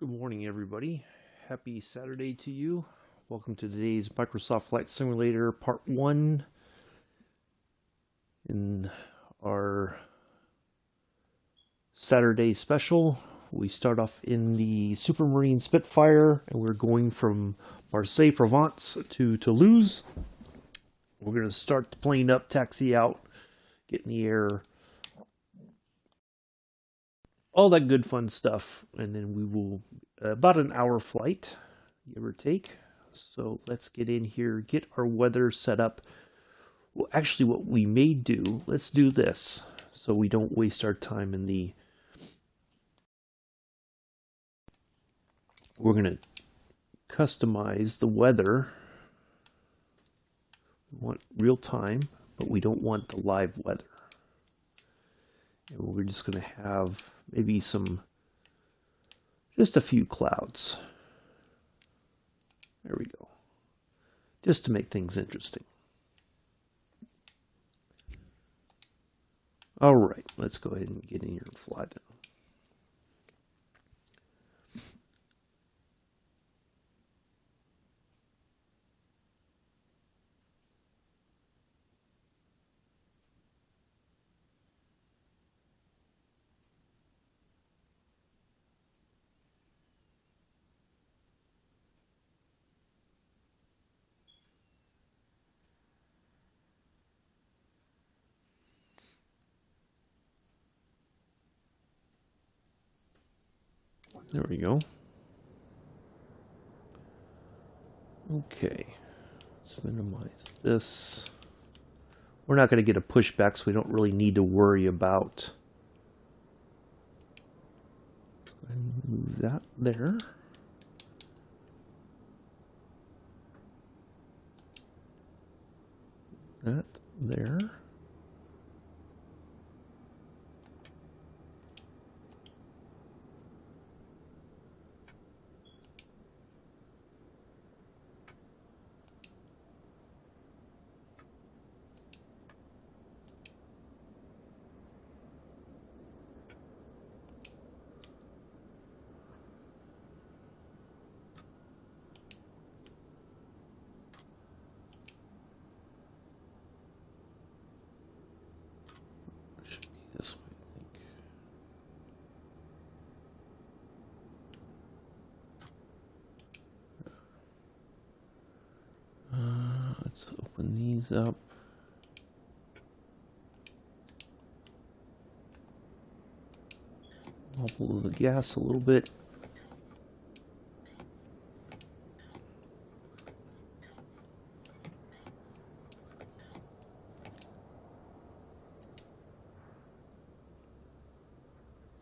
Good morning, everybody. Happy Saturday to you. Welcome to today's Microsoft Flight Simulator Part 1 in our Saturday special. We start off in the Supermarine Spitfire, and we're going from Marseille, Provence to Toulouse. We're going to start the plane up, taxi out, get in the air, all that good fun stuff, and then we will about an hour flight, give or take. So let's get in here, get our weather set up. Well, actually, what we may do, let's do this so we don't waste our time in the. We're going to customize the weather. We want real time, but we don't want the live weather. And we're just going to have maybe just a few clouds. There we go. Just to make things interesting. All right, let's go ahead and get in here and fly then. There we go. Okay, let's minimize this. We're not going to get a pushback, so we don't really need to worry about. Let's go ahead and move that there. That there. This way, I think. Let's open these up. Wobble the gas a little bit.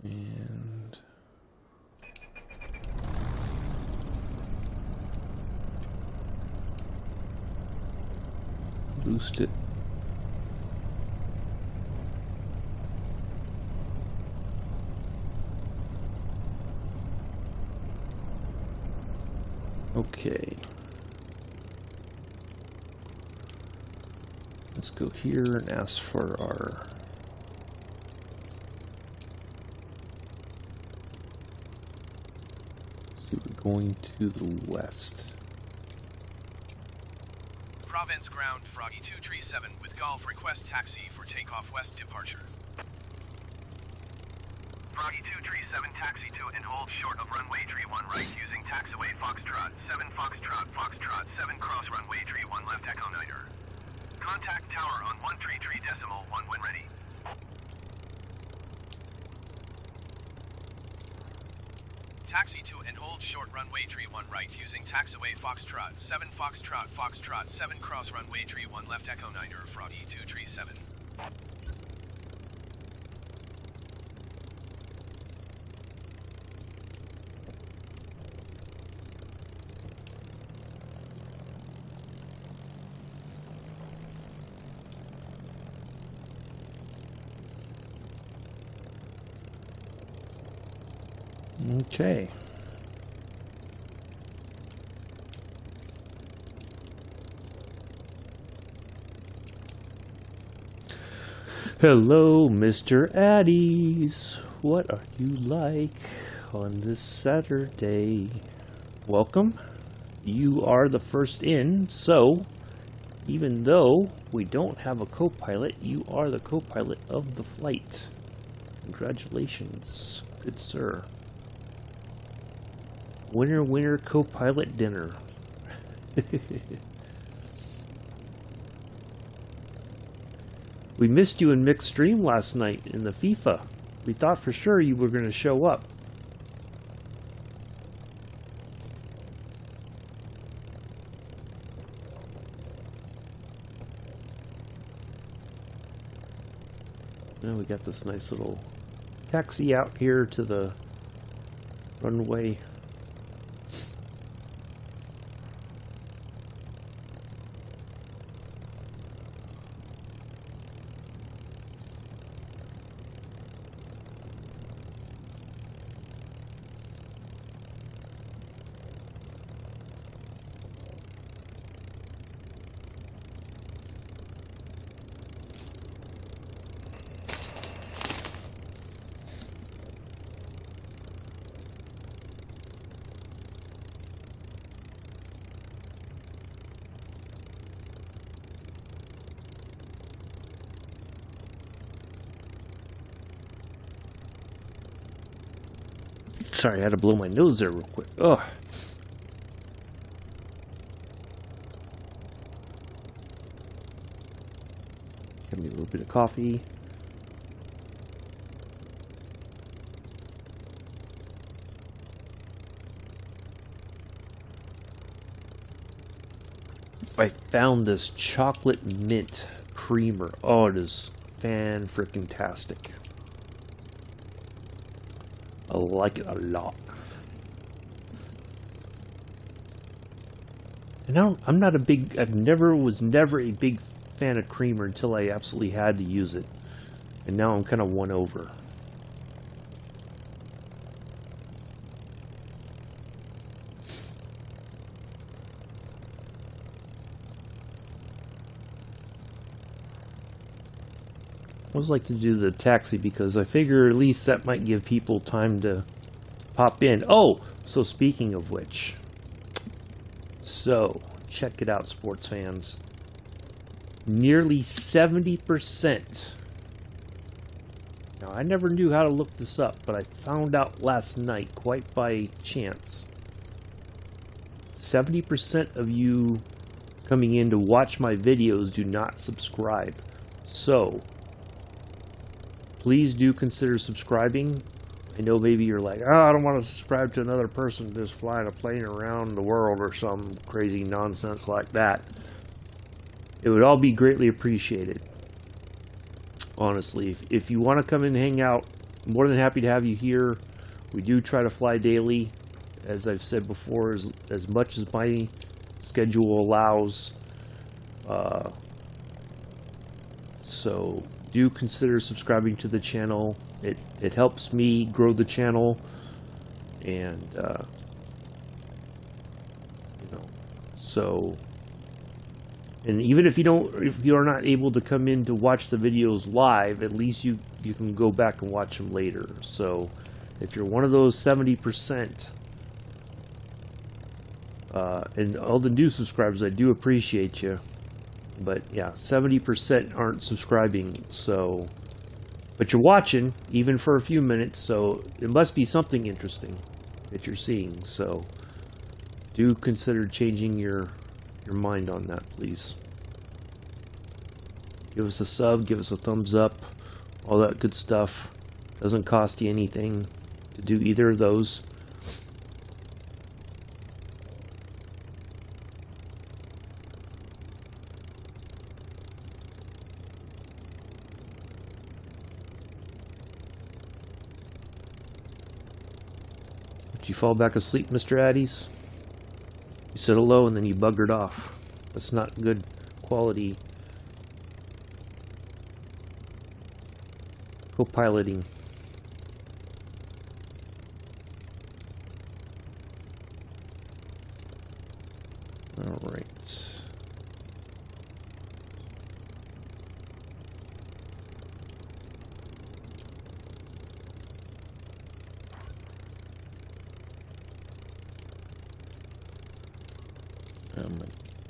And boost it. Okay. Let's go here and ask for our we're going to the west. Provence ground, Froggy 237 with Golf request taxi for takeoff west departure. Froggy 237 taxi to and hold short of runway tree 1 right using taxiway Foxtrot 7 Foxtrot Foxtrot 7 cross runway tree 1 left echo 9er. Contact tower on 133 decimal 1 when ready. Taxi to and hold short runway tree 1 right using taxiway Foxtrot 7 Foxtrot Foxtrot 7 cross runway tree 1 left echo 9er Froggy 237. Okay. Hello, Mr. Addies. What are you like? on this Saturday. Welcome. You are the first in, so even though we don't have a co-pilot, you are the co-pilot of the flight. Congratulations, good sir. Winner, winner, co-pilot dinner. We missed you in mixed stream last night in the FIFA. We thought for sure you were going to show up. Now we got this nice little taxi out here to the runway. Sorry, I had to blow my nose there real quick. Ugh. Give me a little bit of coffee. I found this chocolate mint creamer. Oh, it is fan-freaking-tastic. I like it a lot. And now I'm not a big, was never a big fan of creamer until I absolutely had to use it. And now I'm kind of won over. I always like to do the taxi because I figure at least that might give people time to pop in. Oh, so speaking of which, so check it out, sports fans. Nearly 70%. Now, I never knew how to look this up, but I found out last night, quite by chance. 70% of you coming in to watch my videos do not subscribe. So please do consider subscribing. I know maybe you're like, oh, I don't want to subscribe to another person just flying a plane around the world or some crazy nonsense like that. It would all be greatly appreciated. Honestly, if you want to come and hang out, I'm more than happy to have you here. We do try to fly daily, as I've said before, as much as my schedule allows. So do consider subscribing to the channel. It helps me grow the channel, and you know, so, and even if you're not able to come in to watch the videos live, at least you can go back and watch them later. So if you're one of those 70%, and all the new subscribers, I do appreciate you. But yeah, 70% aren't subscribing, so, but you're watching even for a few minutes, so it must be something interesting that you're seeing. So do consider changing your mind on that, please. Give us a sub, give us a thumbs up, all that good stuff. Doesn't cost you anything to do either of those. Did you fall back asleep, Mr. Addies? You said hello and then you buggered off. That's not good quality co-piloting. All right.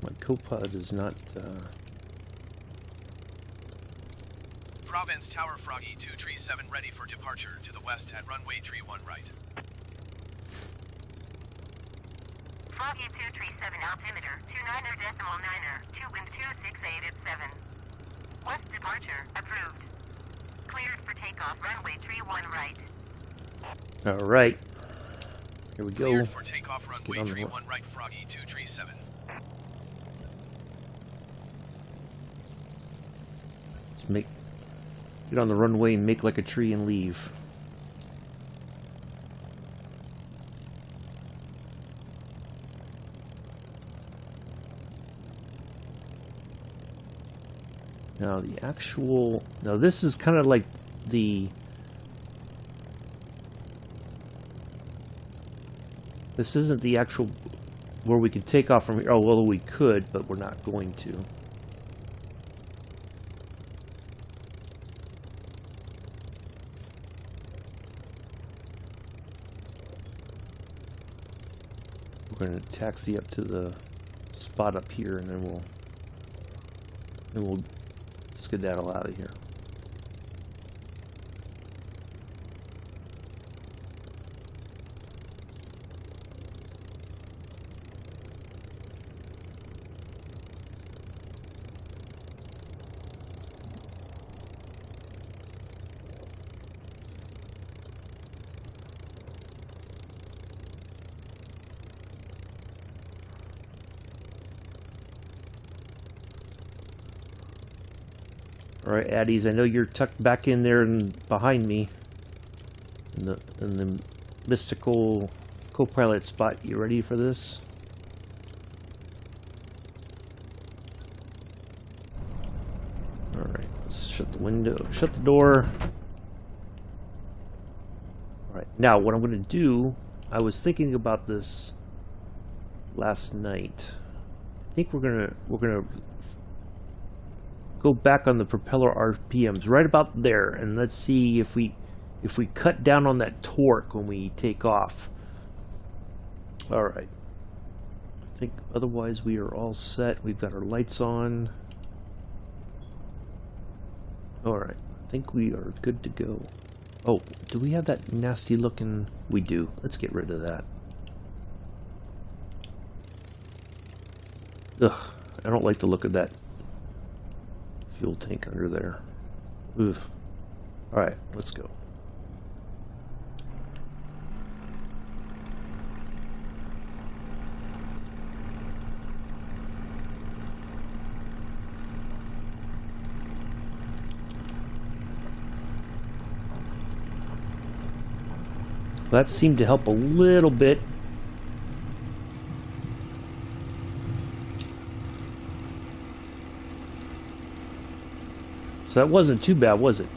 My copilot is not. Province Tower Froggy 237 ready for departure to the west at runway 31 right. Froggy 237 altimeter 29er.9er, 2 wind 268 at 7. West departure approved. Cleared for takeoff runway 31 right. All right. Here we go. Cleared for takeoff runway 31 right, Froggy 237. Let's get on the runway and make like a tree and leave. Now the actual, now this is kind of like this isn't the actual where we could take off from here. Oh, well, we could, but we're not going to. We're going to taxi up to the spot up here, and then we'll skedaddle out of here. Alright, Addies, I know you're tucked back in there and behind me in the mystical co-pilot spot. You ready for this? Alright, let's shut the window, shut the door. Alright, now what I'm going to do, I was thinking about this last night. I think we're gonna go back on the propeller RPMs right about there, and let's see if we cut down on that torque when we take off. All right, I think otherwise we are all set. We've got our lights on. All right, I think we are good to go. Oh, do we have that nasty looking? We do. Let's get rid of that. Ugh, I don't like the look of that fuel tank under there. Oof. Alright, let's go. That seemed to help a little bit. So that wasn't too bad, was it?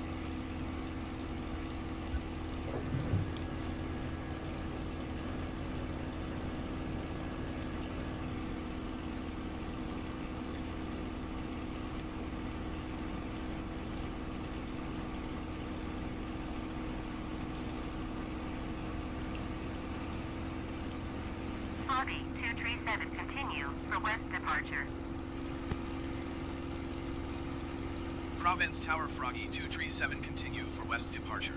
Froggy 237 continue for west departure. Province Tower Froggy 237 continue for west departure.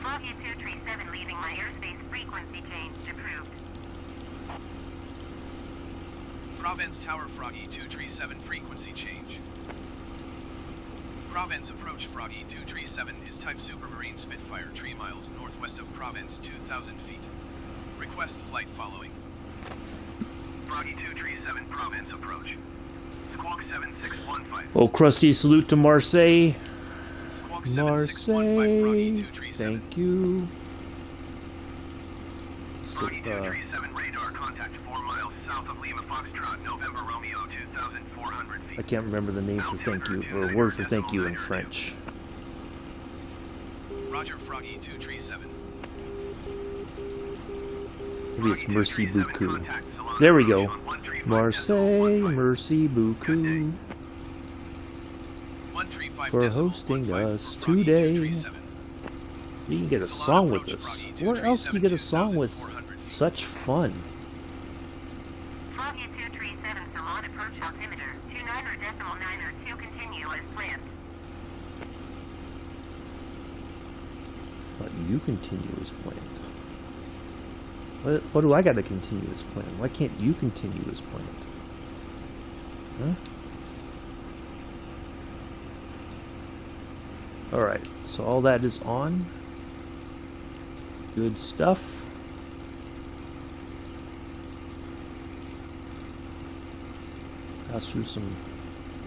Froggy 237 leaving my airspace, frequency change approved. Province Tower Froggy 237 frequency change. Province approach Froggy 237 is type Supermarine Spitfire 3 miles northwest of Province 2,000 feet. Request flight following. Froggy 237 Province approach. Squawk 7615. Oh, crusty salute to Marseille. Squawk 7615 Froggy 237. Thank you. Froggy 237 radar contact 4 miles south of Lima Foxtrot, November Romeo 2,400 feet. I can't remember the name for thank you, or word for thank you in French. Roger, Froggy 237. Maybe it's merci beaucoup. There we go. Marseille, merci beaucoup for hosting us today. You can get a song with this. Where else do you get a song with such fun. Foggy 237 Salon approach altimeter 29.902 continue as planned. But you continue as planned. What do I got to continue as planned? Why can't you continue as planned? Huh? Alright, so all that is on. Good stuff. Pass through some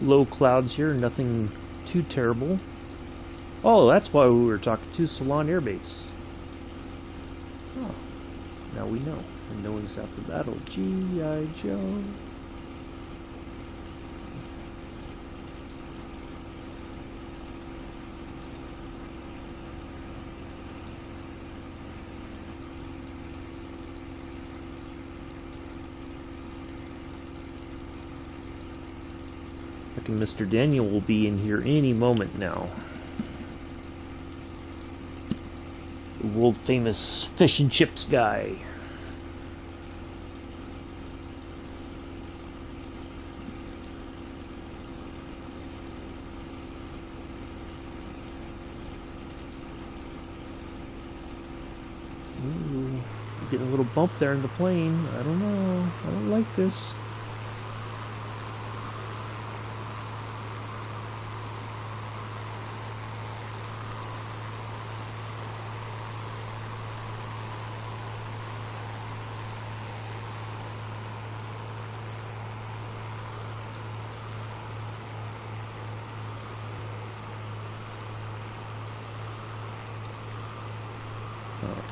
low clouds here, nothing too terrible. Oh, that's why we were talking to Salon Air Base. Oh, now we know. And knowing's half the battle. G.I. Joe. And Mr. Daniel will be in here any moment now. The world famous fish and chips guy. Ooh, getting a little bump there in the plane. I don't know. I don't like this.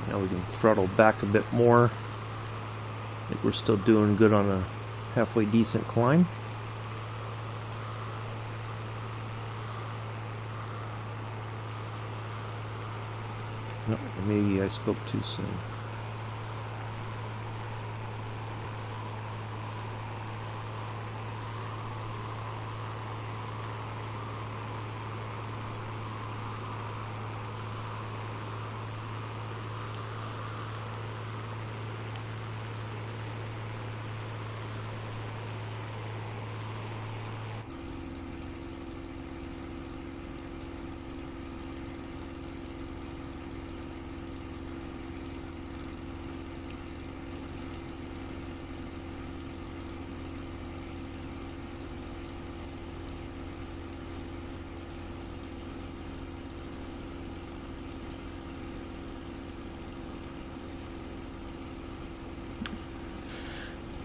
Now we can throttle back a bit more. I think we're still doing good on a halfway decent climb. No, maybe I spoke too soon.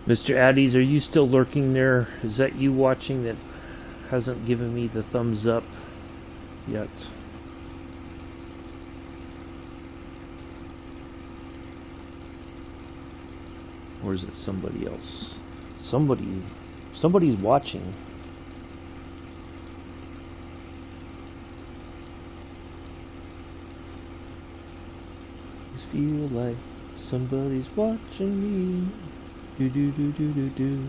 Mr. Addies, are you still lurking there? Is that you watching that hasn't given me the thumbs up yet? Or is it somebody else? Somebody's watching. I feel like somebody's watching me. Do do do do do do.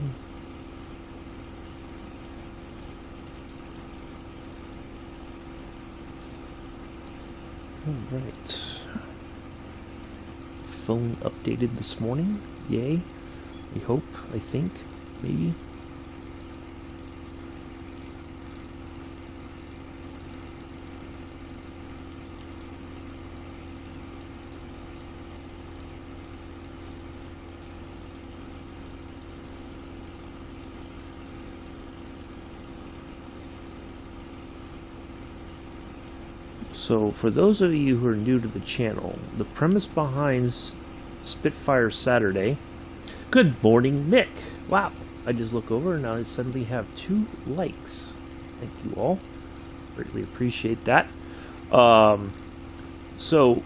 All right. Phone updated this morning. Yay. We hope. I think. Maybe. So, for those of you who are new to the channel, the premise behind Spitfire Saturday... Good morning, Mick! Wow, I just look over and I suddenly have 2 likes. Thank you all. Greatly appreciate that. So,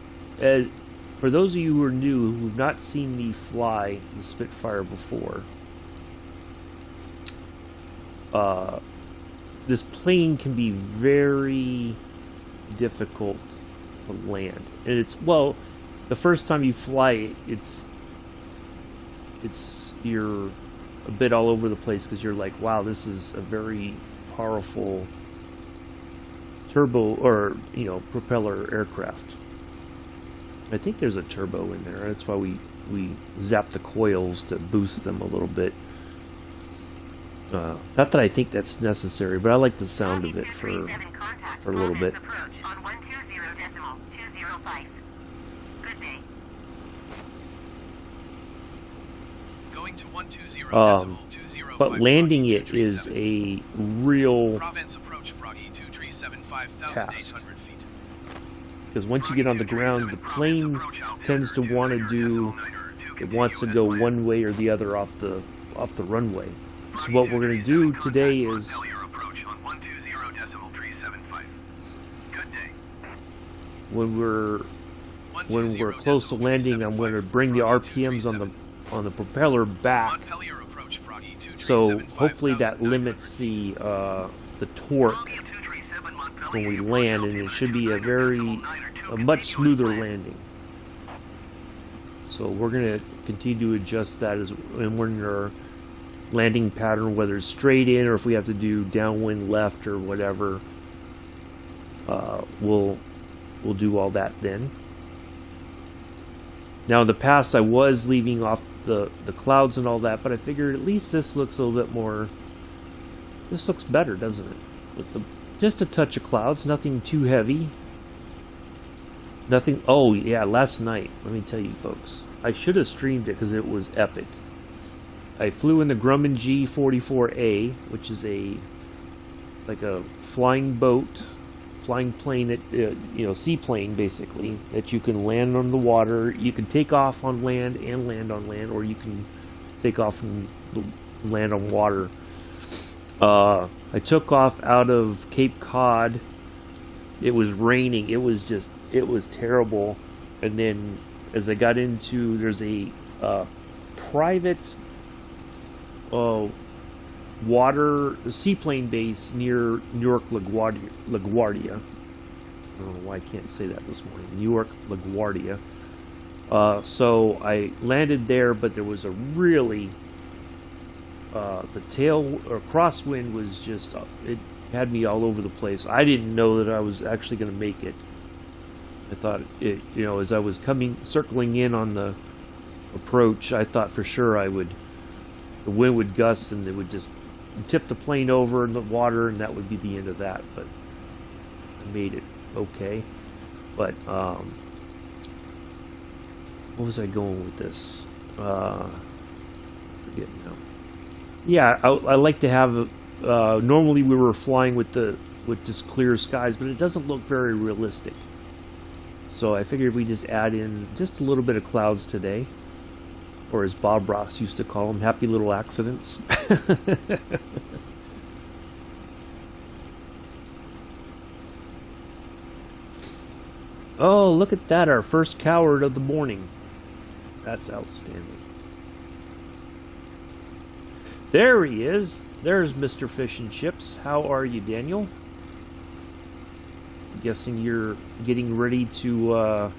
for those of you who are new, who've not seen me fly the Spitfire before, this plane can be very difficult to land, and it's, well, the first time you fly it, you're a bit all over the place because you're like, wow, this is a very powerful turbo or propeller aircraft. I think there's a turbo in there. That's why we zap the coils to boost them a little bit. Not that I think that's necessary, but I like the sound of it for a little bit. Going to 120.20. But landing it is a real task. Because once you get on the ground, the plane tends to want to do, it wants to go one way or the other off the runway. So what we're going to do today is, when we're close to landing, I'm going to bring the RPMs on the propeller back. So hopefully that limits the torque when we land, and it should be a much smoother landing. So we're going to continue to adjust that and when our landing pattern, whether it's straight in or if we have to do downwind left or whatever, we'll do all that then. Now in the past I was leaving off the clouds and all that, but I figured at least this looks a little bit more, this looks better, doesn't it? With just a touch of clouds, nothing too heavy. Nothing. Oh yeah, last night, let me tell you folks, I should have streamed it because it was epic. I flew in the Grumman G-44A, which is like a flying boat, flying plane that seaplane basically, that you can land on the water. You can take off on land and land on land, or you can take off and land on water. I took off out of Cape Cod. It was raining. It was terrible. And then as I got into, there's a private water seaplane base near Newark LaGuardia. I don't know why I can't say that this morning. Newark LaGuardia. So I landed there, but there was a really the tail or crosswind was just it had me all over the place. I didn't know that I was actually going to make it. I thought it, as I was circling in on the approach, I thought for sure the wind would gust and it would just tip the plane over in the water, and that would be the end of that. But I made it okay. But what was I going with this? Forget now. Yeah, I like to have. Normally we were flying with just clear skies, but it doesn't look very realistic. So I figured if we just add in just a little bit of clouds today, or as Bob Ross used to call them, happy little accidents. Oh, look at that, our first coward of the morning. That's outstanding. There he is. There's Mr. Fish and Chips. How are you, Daniel? I'm guessing you're getting ready to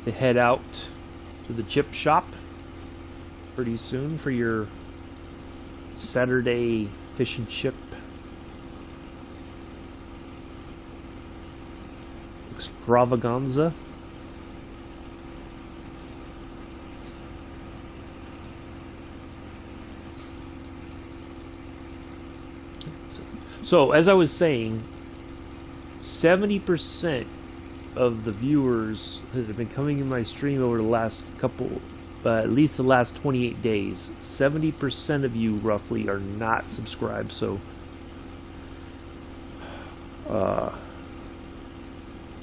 head out to the chip shop pretty soon for your Saturday fish and chip extravaganza. So, as I was saying, 70% of the viewers that have been coming in my stream over the last at least the last 28 days, 70% of you roughly are not subscribed. So,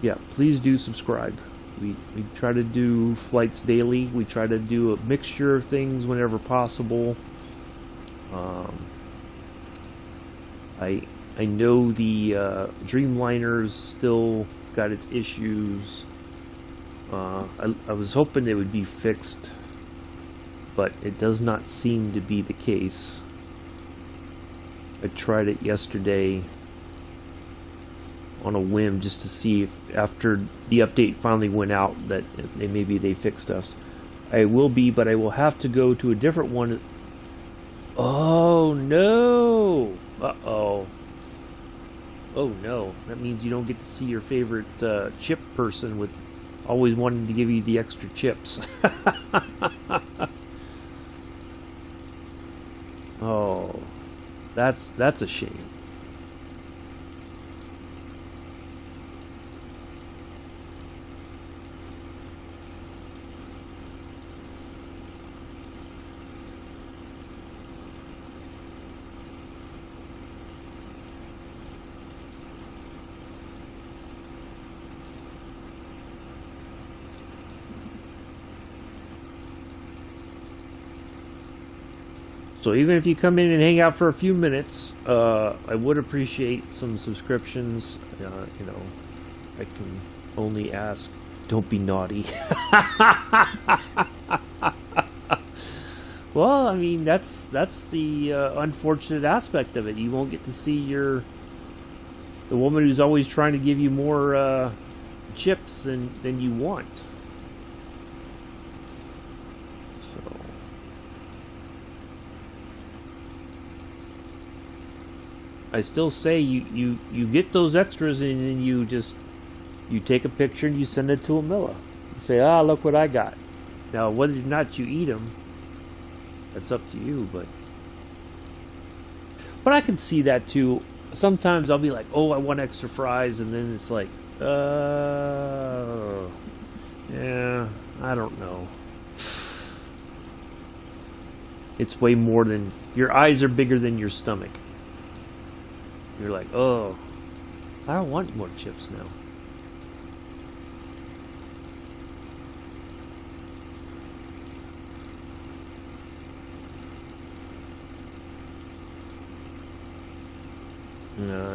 yeah, please do subscribe. We try to do flights daily. We try to do a mixture of things whenever possible. I know the Dreamliner's still got its issues. I was hoping they would be fixed, but it does not seem to be the case. I tried it yesterday on a whim just to see if after the update finally went out that maybe they fixed us. I will be, but I will have to go to a different one. Oh no! Uh-oh. Oh no, that means you don't get to see your favorite chip person with always wanting to give you the extra chips. Oh, that's a shame. So even if you come in and hang out for a few minutes, I would appreciate some subscriptions. You know, I can only ask, don't be naughty. Well, I mean, that's the unfortunate aspect of it. You won't get to see the woman who's always trying to give you more chips than you want. So. I still say you get those extras and then you take a picture and you send it to Amilla. You say, look what I got. Now, whether or not you eat them, that's up to you. But I can see that too. Sometimes I'll be like, oh, I want extra fries, and then it's like, yeah, I don't know. It's way more than your eyes are bigger than your stomach. You're like, oh, I don't want more chips now.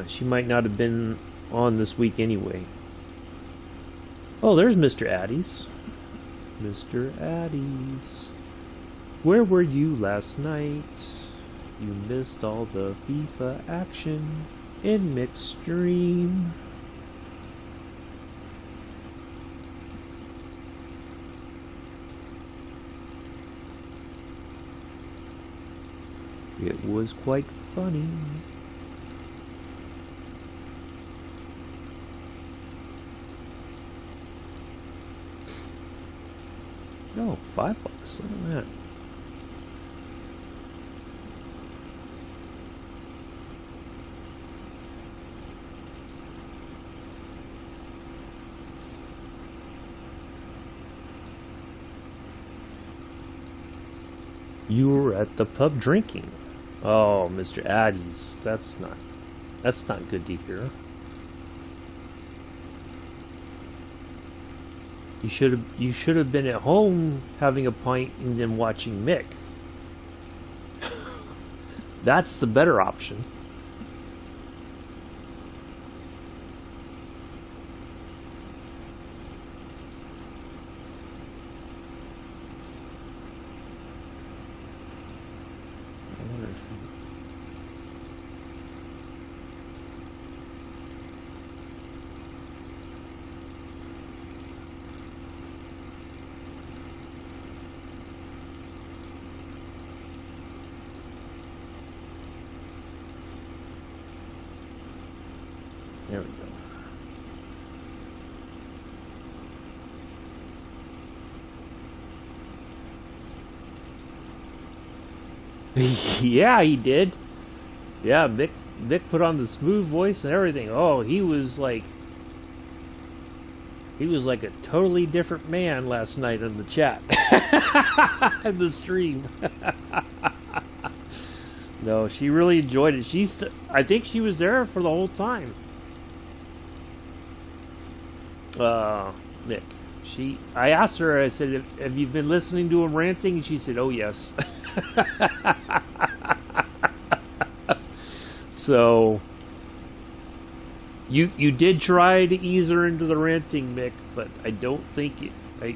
She might not have been on this week anyway. Oh, there's Mr. Addies. Mr. Addies. Where were you last night? You missed all the FIFA action in mixed stream. It was quite funny. Oh, $5. Look at that. You were at the pub drinking. Oh, Mr. Addies, that's not good to hear. You should have been at home having a pint and then watching Mick. That's the better option. There we go. Yeah, he did. Yeah, Mick put on the smooth voice and everything. Oh, he was like a totally different man last night on the chat. In the stream. No, she really enjoyed it. I think she was there for the whole time. Mick. I asked her, I said, have you been listening to him ranting? And she said, oh, yes. So, you did try to ease her into the ranting, Mick, but I don't think I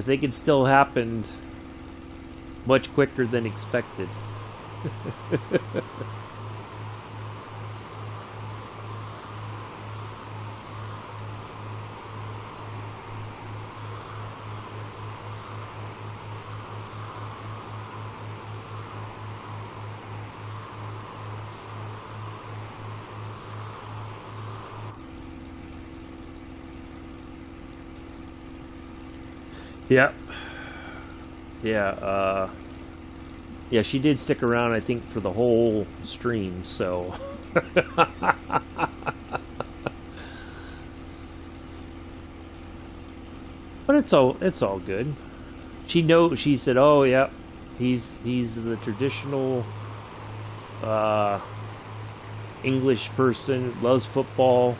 think it still happened much quicker than expected. Yeah. Yeah, yeah, she did stick around, I think, for the whole stream, so... But it's all good. She said, "Oh yeah, he's the traditional English person, loves football,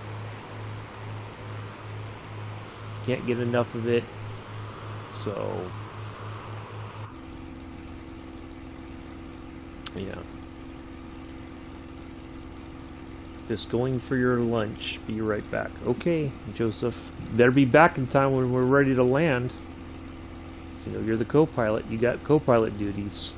can't get enough of it." So yeah. Just going for your lunch. Be right back. Okay, Joseph. Better be back in time when we're ready to land. You know, you're the co-pilot. You got co-pilot duties.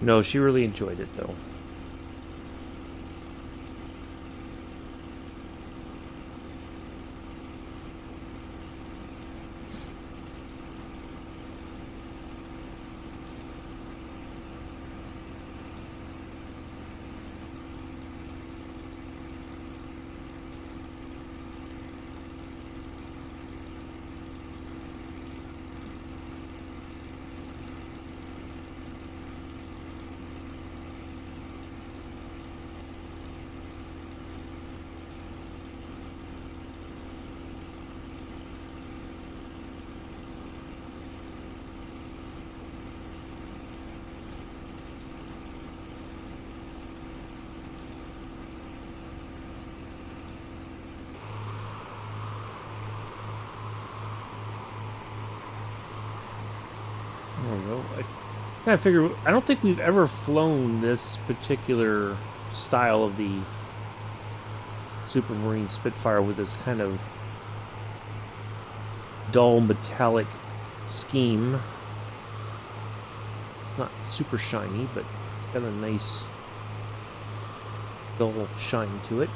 No, she really enjoyed it, though. I don't know. I kind of figure. I don't think we've ever flown this particular style of the Supermarine Spitfire with this kind of dull metallic scheme. It's not super shiny, but it's got a nice dull shine to it.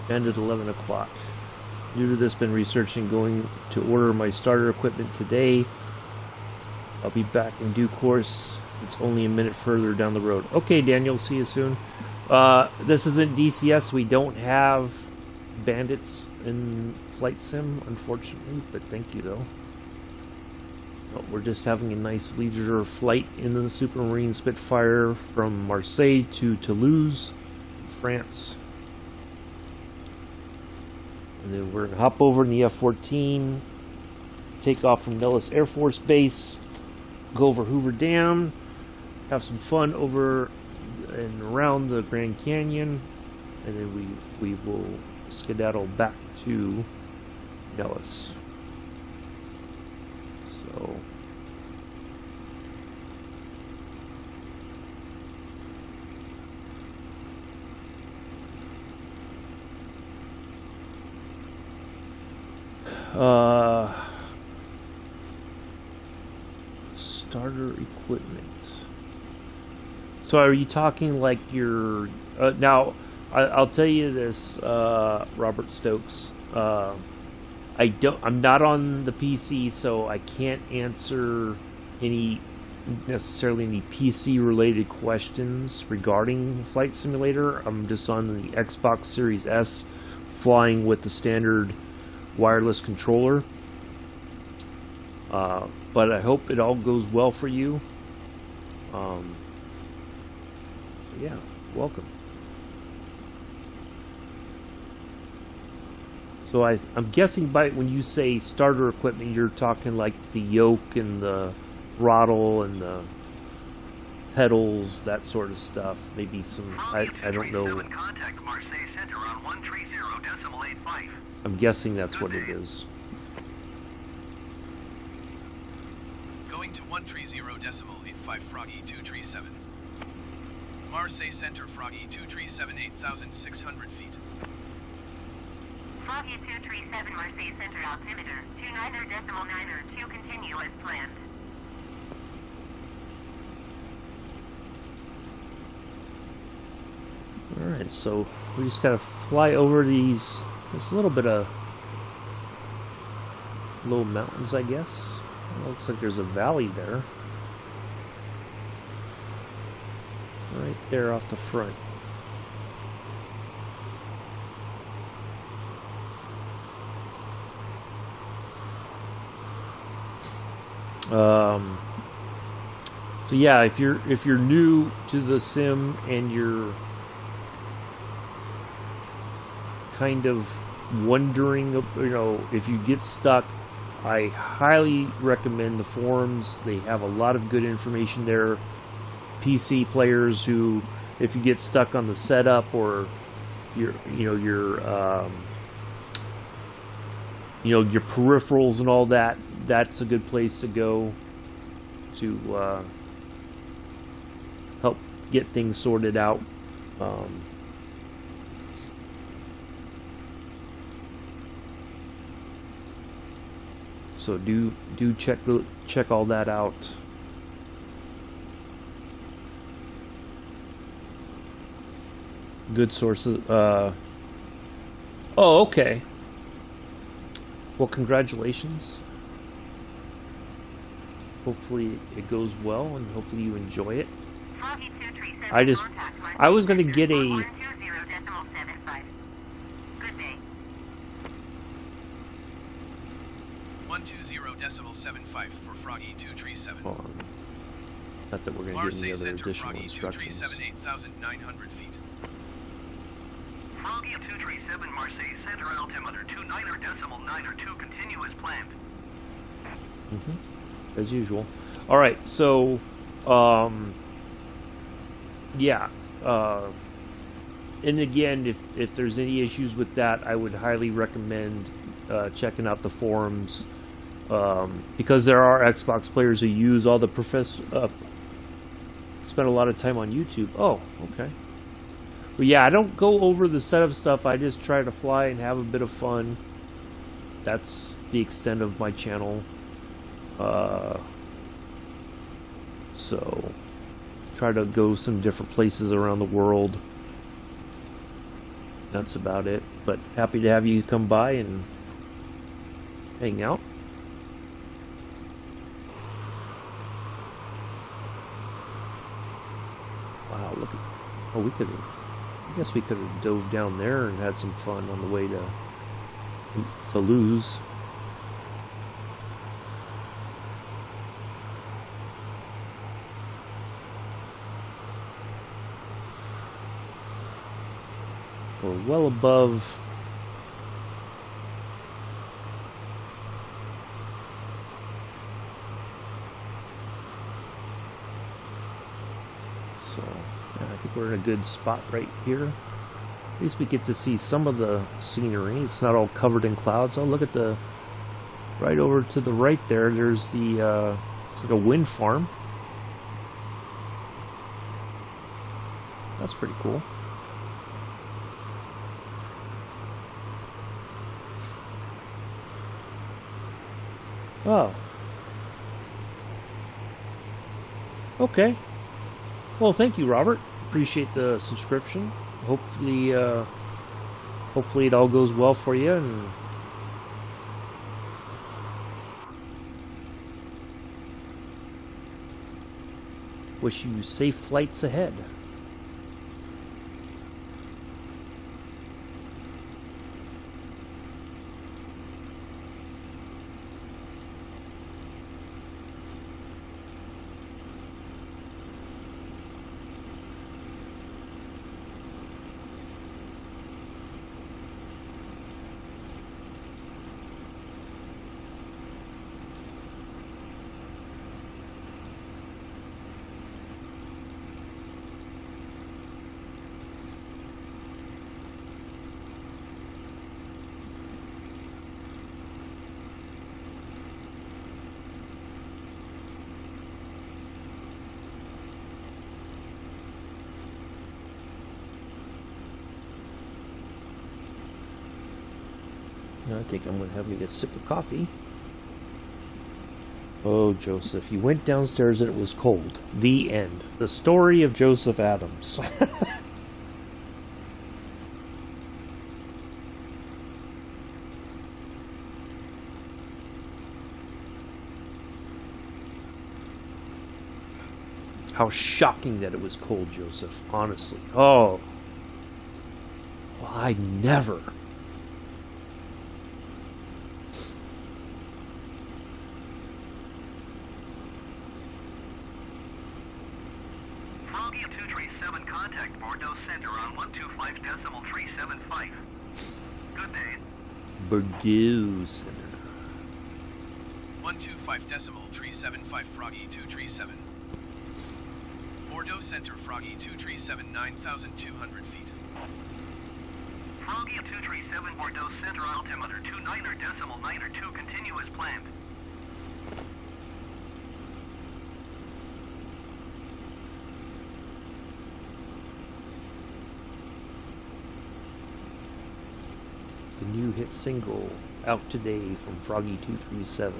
And at 11 o'clock. Due to this, been researching going to order my starter equipment today. I'll be back in due course. It's only a minute further down the road. Okay, Daniel, see you soon. This isn't DCS. We don't have bandits in Flight Sim, unfortunately, but thank you, though. Well, we're just having a nice leisure flight in the Supermarine Spitfire from Marseille to Toulouse, France. And then we're going to hop over in the F-14, take off from Nellis Air Force Base, go over Hoover Dam, have some fun over and around the Grand Canyon, and then we will skedaddle back to Nellis. So... starter equipment. So are you talking like your now I'll tell you this, Robert Stokes, I'm not on the PC, so I can't answer necessarily any PC related questions regarding Flight Simulator. I'm just on the Xbox Series S, flying with the standard wireless controller, but I hope it all goes well for you. So yeah, welcome. So I'm guessing by when you say starter equipment, you're talking like the yoke and the throttle and the pedals, that sort of stuff. Maybe some, I don't know. Contact Marseille Center on 130.85. I'm guessing that's what it is. Going to 130.85 Froggy 237. Marseille Center, Froggy 237, 8,600 feet. Froggy 237 Marseille Center altimeter, 29.902, continue as planned. Alright, so we just gotta fly over these, this little bit of low mountains, I guess. It looks like there's a valley there. Right there off the front. So yeah, if you're new to the sim and you're kind of wondering, you know, if you get stuck, I highly recommend the forums. They have a lot of good information there. PC players who, if you get stuck on the setup or your peripherals and all that, that's a good place to go to help get things sorted out. So do check all that out. Good sources. Oh, okay. Well, congratulations. Hopefully it goes well, and hopefully you enjoy it. I was gonna get a. Good day. 120.75 for Froggy 237. Hold on. Not that we're gonna get Marseille any other Center, additional Froggy instructions. 237, 8,900 feet. Froggy 237 Marseille Center altimeter 29.902, continue as planned. As usual. All right, so yeah, and again, if there's any issues with that, I would highly recommend checking out the forums, because there are Xbox players who use all the spend a lot of time on YouTube. Oh, okay. But yeah, I don't go over the setup stuff. I just try to fly and have a bit of fun. That's the extent of my channel. So try to go some different places around the world. That's about it. But happy to have you come by and hang out. Wow, look at, oh, we could have, I guess we could have dove down there and had some fun on the way to Toulouse. We're well above so yeah, I think we're in a good spot right here. At least we get to see some of the scenery. It's not all covered in clouds. Oh, look at the right over to the right there. There's the it's like a wind farm. That's pretty cool. Oh. Okay. Well, thank you, Robert. Appreciate the subscription. Hopefully, hopefully it all goes well for you, and wish you safe flights ahead. I think I'm going to have me a sip of coffee. Oh, Joseph, you went downstairs and it was cold. The end. The story of Joseph Adams. How shocking that it was cold, Joseph. Honestly. Oh. Well, I never. Froggy 237, contact Bordeaux Center on 125.375. Good day. Bordeaux Center. 125.375 Froggy 237. Bordeaux Center, Froggy 237, 9,200 feet. Froggy 237, Bordeaux Center, altimeter 29.92, continue as planned. The new hit single out today from Froggy 237.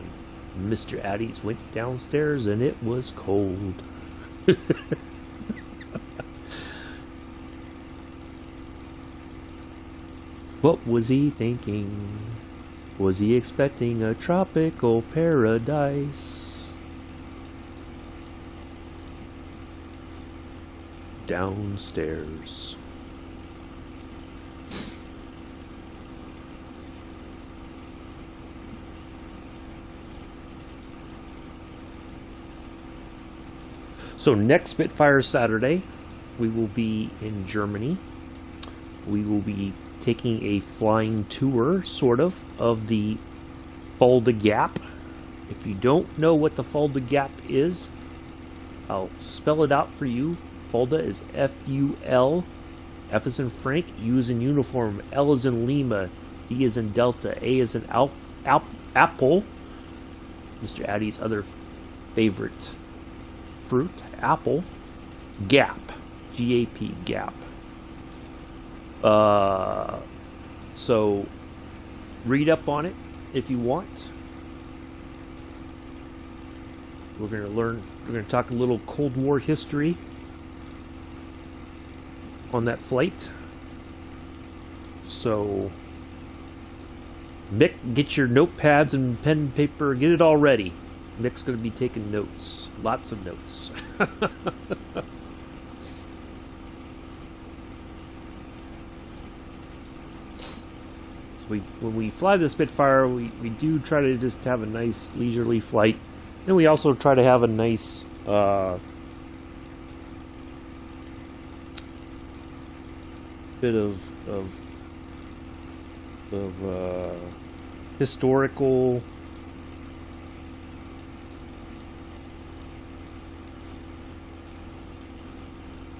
Mr. Addies went downstairs and it was cold. What was he thinking? Was he expecting a tropical paradise? Downstairs. So next Spitfire Saturday, we will be in Germany. We will be taking a flying tour, sort of the Fulda Gap. If you don't know what the Fulda Gap is, I'll spell it out for you. Fulda is F-U-L. F is in Frank, U is in uniform, L is in Lima, D is in Delta, A is in Apple. Mr. Addy's other favorite fruit, apple. Gap, G-A-P, Gap. So read up on it if you want. We're going to talk a little Cold War history on that flight. So Mick, get your notepads and pen and paper, get it all ready. Mick's going to be taking notes, lots of notes. When we fly the Spitfire, we do try to just have a nice leisurely flight, and we also try to have a nice bit of historical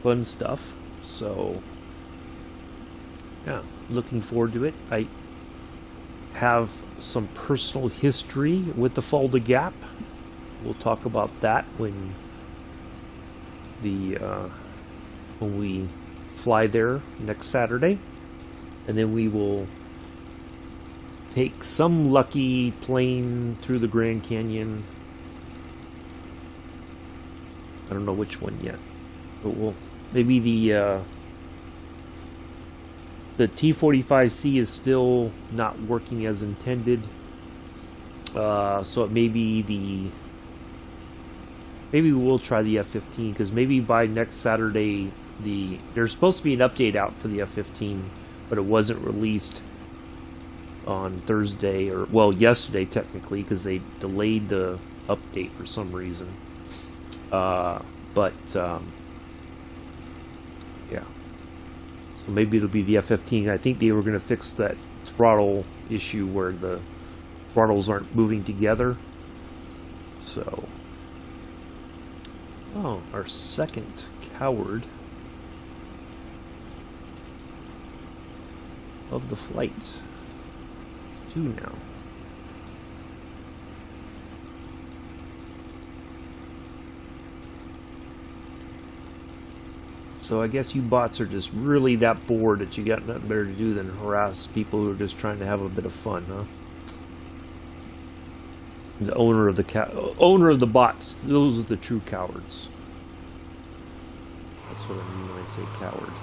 fun stuff. So yeah, looking forward to it. I have some personal history with the Fulda Gap. We'll talk about that when we fly there next Saturday, and then we will take some lucky plane through the Grand Canyon. I don't know which one yet, but we'll maybe the T-45C is still not working as intended, so it may be maybe we'll try the F-15, because maybe by next Saturday there's supposed to be an update out for the F-15, but it wasn't released on Thursday, or well, yesterday technically, because they delayed the update for some reason. Yeah. So maybe it'll be the F-15. I think they were going to fix that throttle issue where the throttles aren't moving together. So, oh, our second coward of the flight. It's 2 now. So I guess you bots are just really that bored that you got nothing better to do than harass people who are just trying to have a bit of fun, huh? The owner of the bots, those are the true cowards. That's what I mean when I say coward.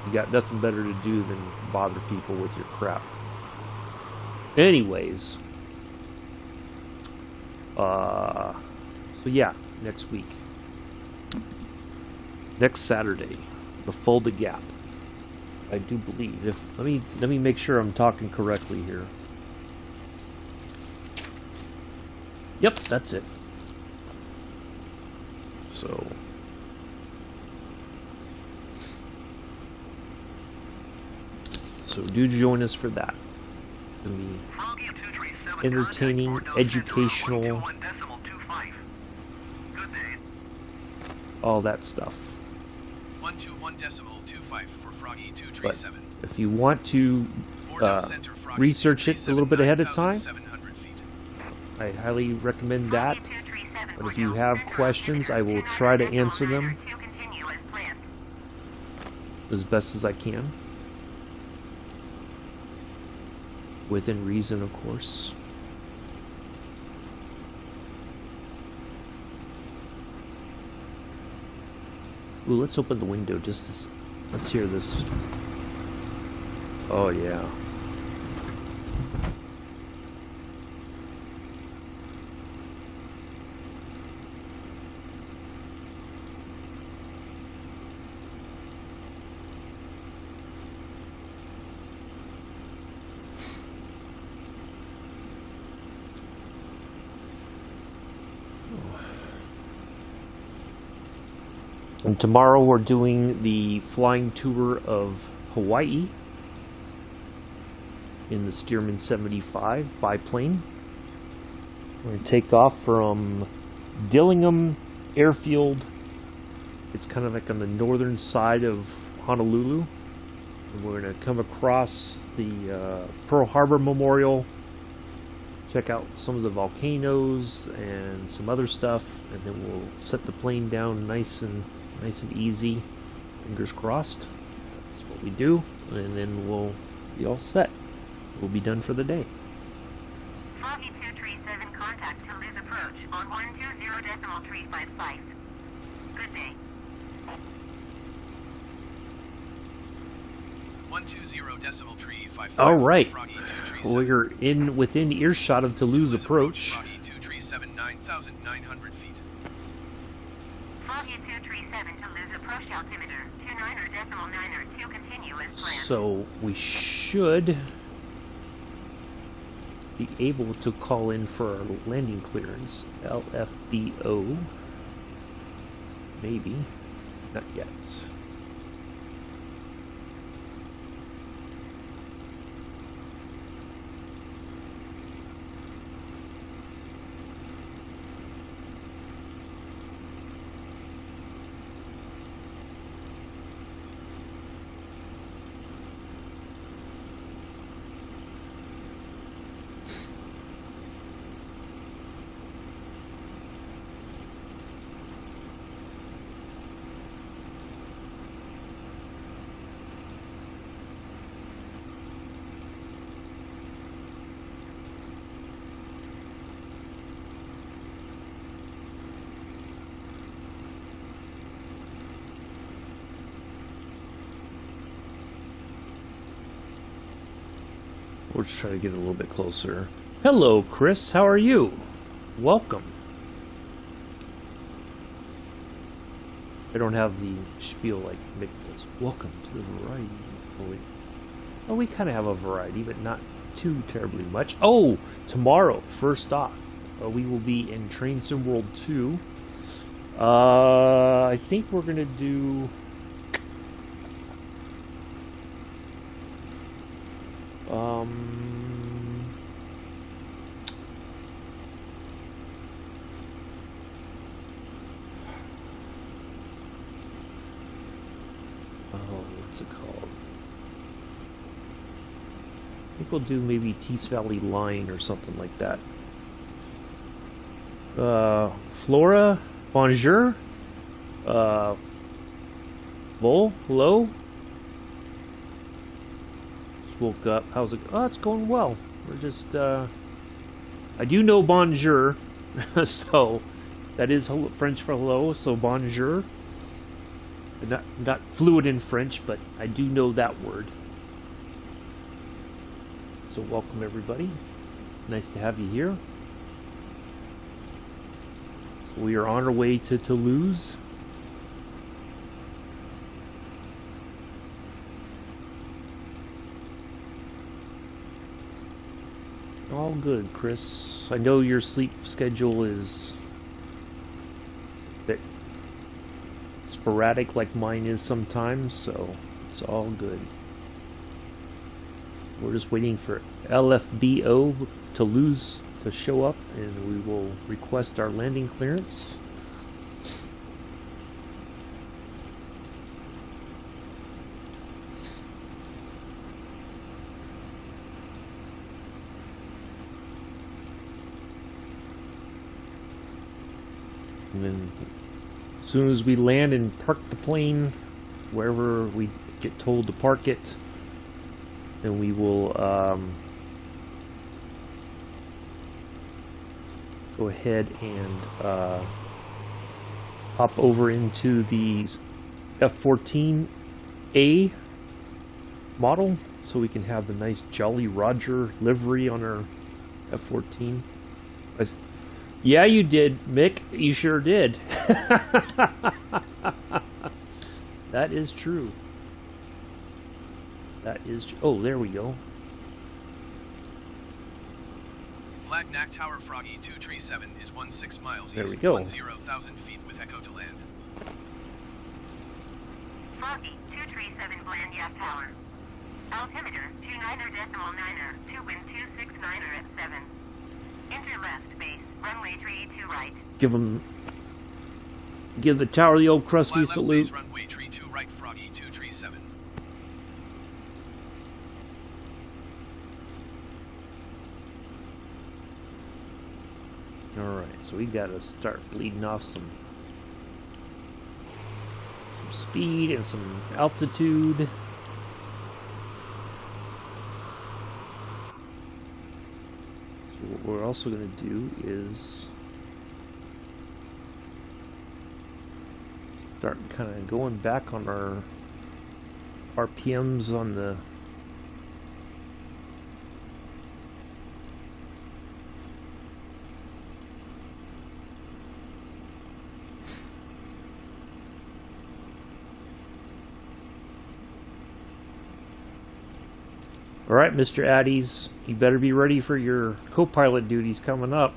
You got nothing better to do than bother people with your crap. Anyways, so yeah, next week, next Saturday, the Fulda Gap. I do believe. Let me make sure I'm talking correctly here. Yep, that's it. So do join us for that. It'll be entertaining, educational, all that stuff. 121.25 for Froggy 237. But if you want to research it a little bit ahead of time, I highly recommend that. But if you have questions, I will try to answer them as best as I can. Within reason, of course. Ooh, let's open the window just to... Let's hear this. Oh, yeah. And tomorrow we're doing the flying tour of Hawaii in the Stearman 75 biplane. We're going to take off from Dillingham Airfield. It's kind of like on the northern side of Honolulu. And we're going to come across the Pearl Harbor Memorial, check out some of the volcanoes and some other stuff, and then we'll set the plane down nice and easy, fingers crossed. That's what we do, and then we'll be all set. We'll be done for the day. Froggy 237, contact Toulouse approach on 120.355. Good day. 120.355. All right, we're within earshot of Toulouse approach. Froggy 237, 9,900 feet. Froggy 237, Toulouse approach altimeter 29.9 to continue as planned. So we should be able to call in for our landing clearance, LFBO. Maybe, not yet. We'll just try to get a little bit closer. Hello, Chris. How are you? Welcome. I don't have the spiel like Mick does. Welcome to the variety. Oh, we kind of have a variety, but not too terribly much. Oh, tomorrow, first off, we will be in Train Sim World 2. I think we're going to do... what's it called? I think we'll do maybe Tees Valley Line or something like that. Flora, bonjour. Vol, hello? Just woke up. How's it? Oh, it's going well. We're just, I do know bonjour, so that is French for hello, so bonjour. I'm not fluent in French, but I do know that word. So welcome everybody. Nice to have you here. So we are on our way to Toulouse. All good, Chris. I know your sleep schedule is a bit sporadic like mine is sometimes, so it's all good. We're just waiting for LFBO Toulouse to show up, and we will request our landing clearance. And then as soon as we land and park the plane wherever we get told to park it, then we will go ahead and hop over into the F-14A model so we can have the nice Jolly Roger livery on our F-14. Yeah, you did, Mick. You sure did. That is true. That is oh, there we go. Flag NAC Tower Froggy 237 is 16 miles there east, we go. 10,000 feet with echo to land. Froggy 237 land Yak Tower. Altimeter 29er, 2 wind 269er at 7. Enter left base, runway 32 right. Give the tower the old crusty Fly left salute. base, runway 32 right, Froggy 237. Alright, so we gotta start bleeding off some speed and some altitude. So what we're also gonna do is start kind of going back on our RPMs on the Alright, Mr. Addies, you better be ready for your co-pilot duties coming up.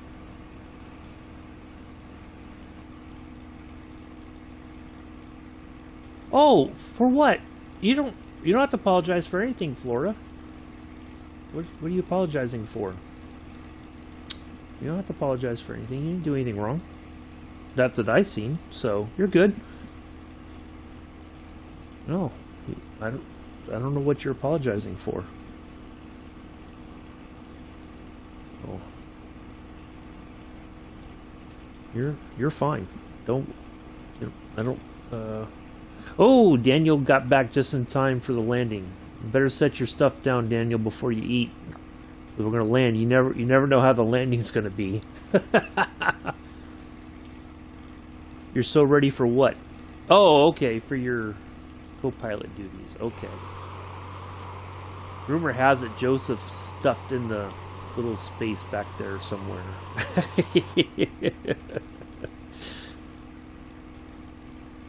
Oh, for what? You don't have to apologize for anything, Flora. What are you apologizing for? You don't have to apologize for anything. You didn't do anything wrong. Not that I seen, so you're good. No, I don't know what you're apologizing for. Oh. You're fine. Oh, Daniel got back just in time for the landing. You better set your stuff down, Daniel, before you eat. We're gonna land. You never know how the landing's gonna be. You're so ready for what? Oh, okay, for your co-pilot duties. Okay. Rumor has it Joseph's stuffed in the little space back there somewhere.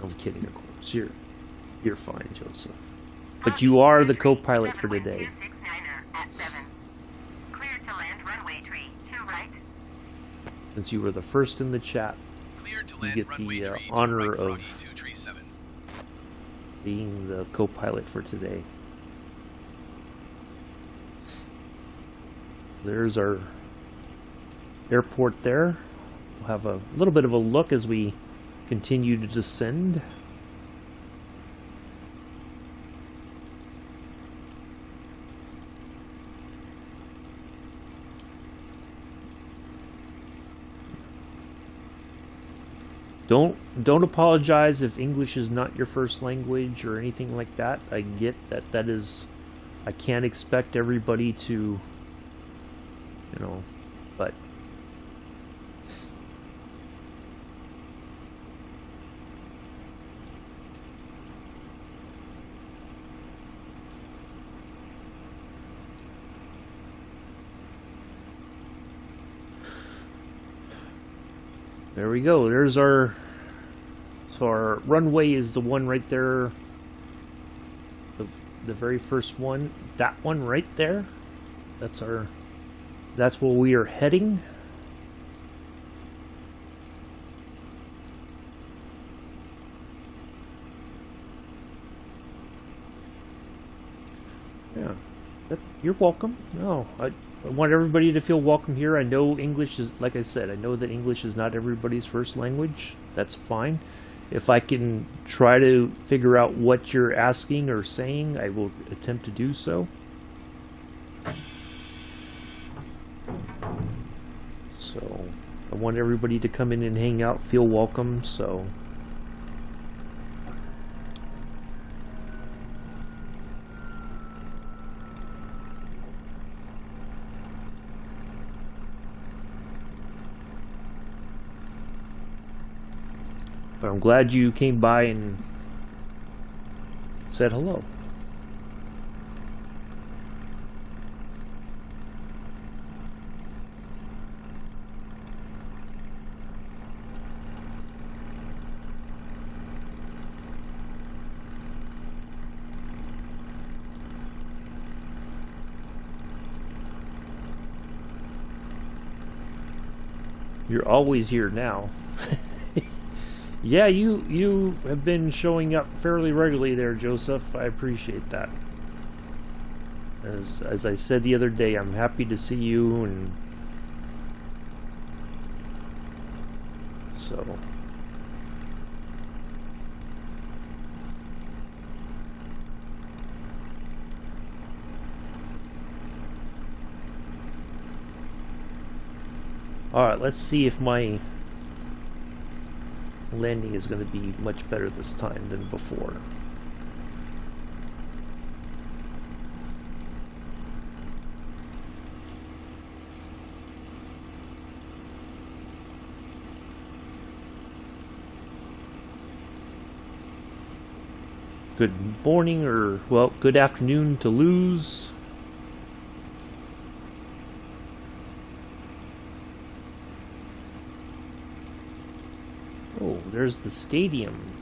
I'm kidding, of course. You're fine, Joseph. But you are the co-pilot for today. Cleared to land runway 32 right. Since you were the first in the chat, you get the honor of being the co-pilot for today. So there's our airport there. We'll have a little bit of a look as we continue to descend. don't apologize if English is not your first language or anything like that. I get that is, I can't expect everybody to, you know, but there we go. There's our, so our runway is the one right there, the very first one. That one right there. That's where we are heading. Yeah, you're welcome. No, I want everybody to feel welcome here. I know English is, like I said, I know that English is not everybody's first language. That's fine. If I can try to figure out what you're asking or saying, I will attempt to do so. So, I want everybody to come in and hang out, feel welcome, so... But I'm glad you came by and said hello. You're always here now. Yeah, you have been showing up fairly regularly there, Joseph. I appreciate that. As I said the other day, I'm happy to see you, and so all right, let's see if my landing is going to be much better this time than before. Good morning, or well, good afternoon, Toulouse. Oh, there's the stadium.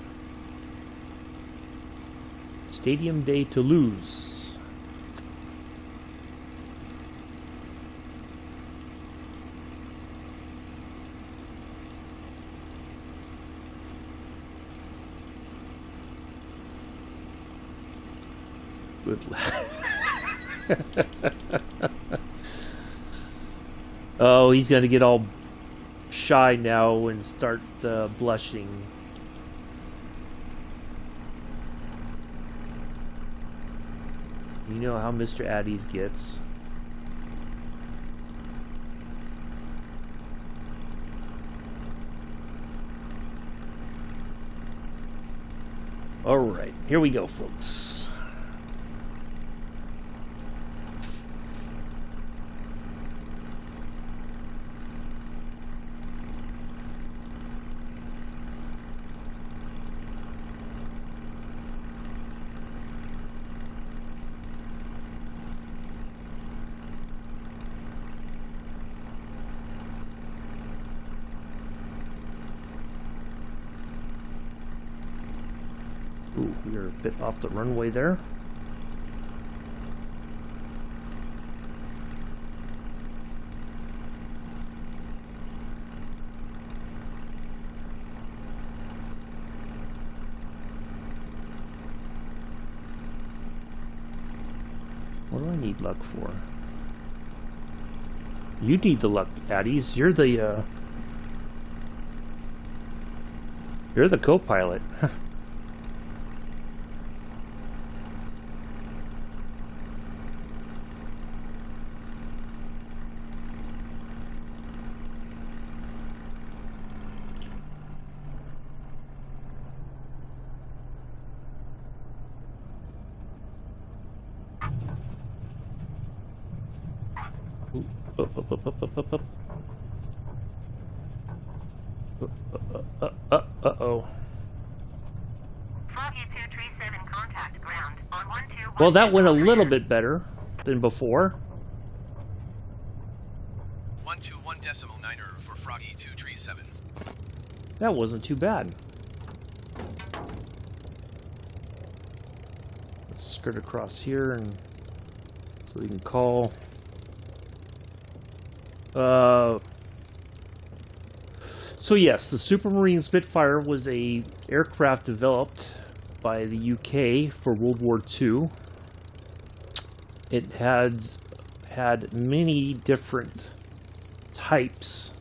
Stadium de Toulouse. Good. Oh, he's gonna get all shy now and start blushing. You know how Mr. Addies gets. Alright, here we go, folks. Ooh, we are a bit off the runway there. What do I need luck for? You need the luck, Addies. You're the co-pilot. Ooh, up, up, up, up, up, up, up. Uh-oh. Foggy 237 contact ground on 121. Well, that went a little bit better than before. 121.9er for Froggy 237. That wasn't too bad. Let's skirt across here and so we can call. So yes, the Supermarine Spitfire was a aircraft developed by the UK for World War II. It had many different types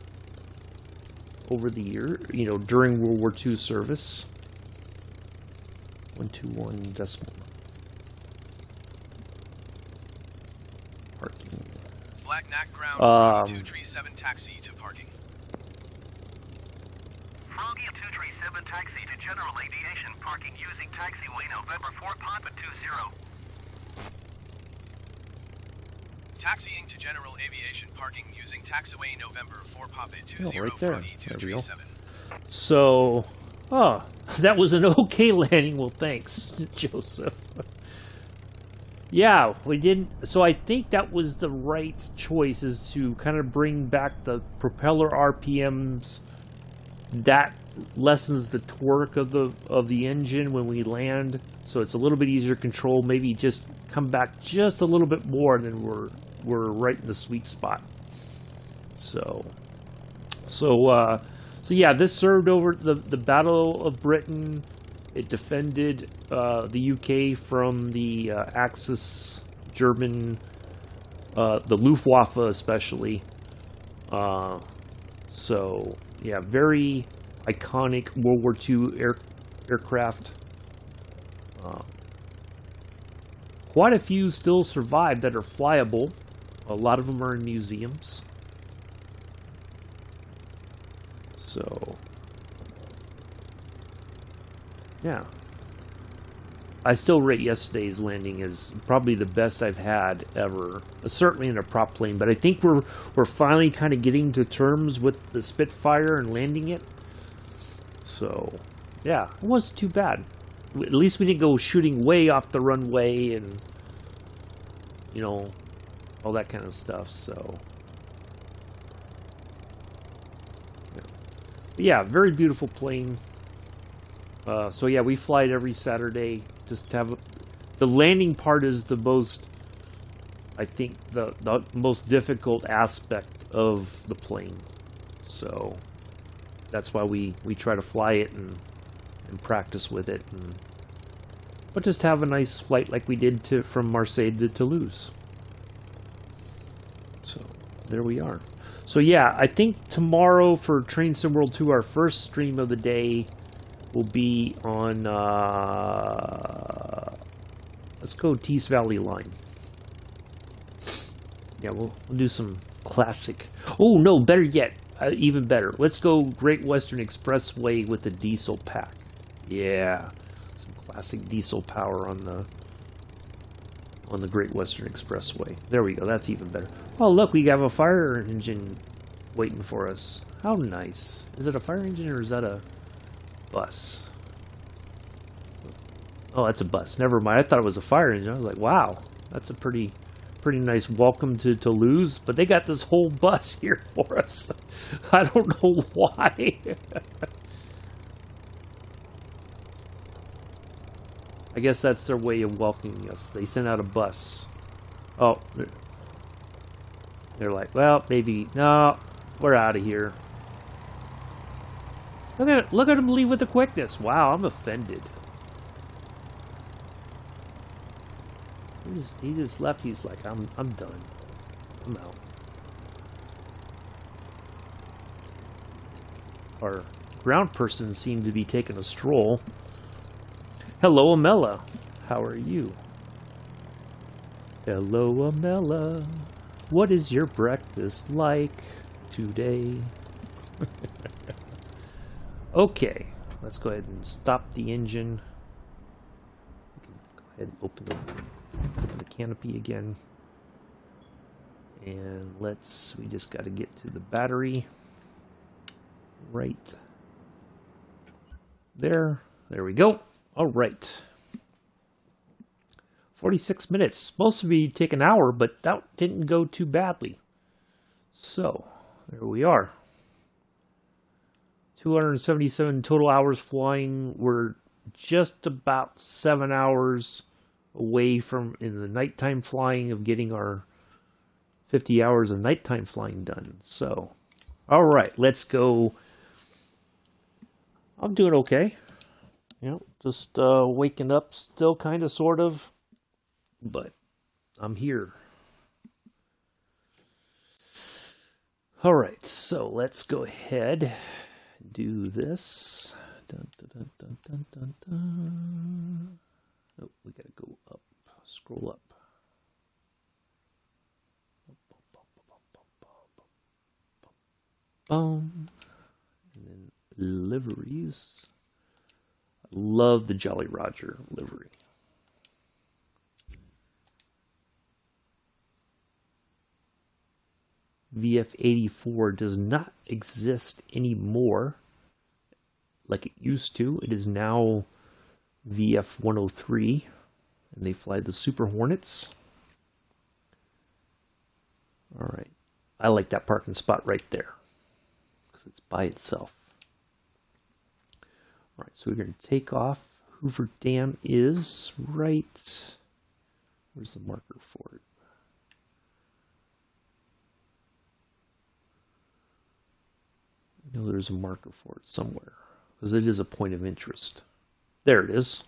over the year, you know, during World War II service. 121 decimal. Parking. Black Knack ground 237 taxi to parking. Froggy 237 taxi to General Aviation parking using taxiway November 4 Papa 20. Taxiing to General Aviation parking using taxiway November 4 Papa 20 Oh, right there. Froggy There we go. 237. So, that was an okay landing. Well, thanks, Joseph. Yeah, we didn't. So I think that was the right choice, is to kind of bring back the propeller RPMs. That lessens the torque of the engine when we land, so it's a little bit easier to control. Maybe just come back just a little bit more, and then we're right in the sweet spot. So yeah, this served over the Battle of Britain. It defended the UK from the Axis German, the Luftwaffe especially. So yeah, very iconic World War II aircraft. Quite a few still survive that are flyable. A lot of them are in museums. So yeah, I still rate yesterday's landing as probably the best I've had ever. Certainly in a prop plane, but I think we're finally kind of getting to terms with the Spitfire and landing it. So yeah, it wasn't too bad. At least we didn't go shooting way off the runway and, you know, all that kind of stuff. So yeah, very beautiful plane. So yeah, we fly it every Saturday. Just to have the landing part is the most, I think, the most difficult aspect of the plane. So that's why we try to fly it and practice with it, but just have a nice flight like we did from Marseille to Toulouse. So there we are. So yeah, I think tomorrow for Train Sim World 2, our first stream of the day will be on, let's go Tees Valley Line. Yeah, we'll do some classic. Oh no, better yet, even better. Let's go Great Western Expressway with the diesel pack. Yeah, some classic diesel power on the Great Western Expressway. There we go. That's even better. Oh look, we have a fire engine waiting for us. How nice. Is it a fire engine or is that a bus? Oh, that's a bus. Never mind. I thought it was a fire engine. I was like, wow, that's a pretty nice welcome to Toulouse. But they got this whole bus here for us. I don't know why. I guess that's their way of welcoming us. They sent out a bus. Oh, they're like, well, maybe no, we're out of here. Look at him leave with the quickness. Wow, I'm offended. He just left. He's like, I'm done. I'm out. Our ground person seemed to be taking a stroll. Hello, Amela. How are you? Hello, Amela. What is your breakfast like today? Okay, let's go ahead and stop the engine. We can go ahead and open the canopy again. And we just got to get to the battery right there. There we go. All right. 46 minutes. Supposed to be take an hour, but that didn't go too badly. So, there we are. 277 total hours flying. We're just about 7 hours away from, in the nighttime flying, of getting our 50 hours of nighttime flying done. So, all right, let's go. I'm doing okay. You know, just waking up still, kind of, sort of. But I'm here. All right, so let's go ahead and do this. Dun, dun, dun, dun, dun, dun. Oh, we gotta go up. Scroll up. Boom. And then liveries. I love the Jolly Roger livery. VF-84 does not exist anymore like it used to. It is now VF-103, and they fly the Super Hornets. All right, I like that parking spot right there because it's by itself. All right, so we're going to take off. Hoover Dam is right. Where's the marker for it? I know there's a marker for it somewhere because it is a point of interest. There it is.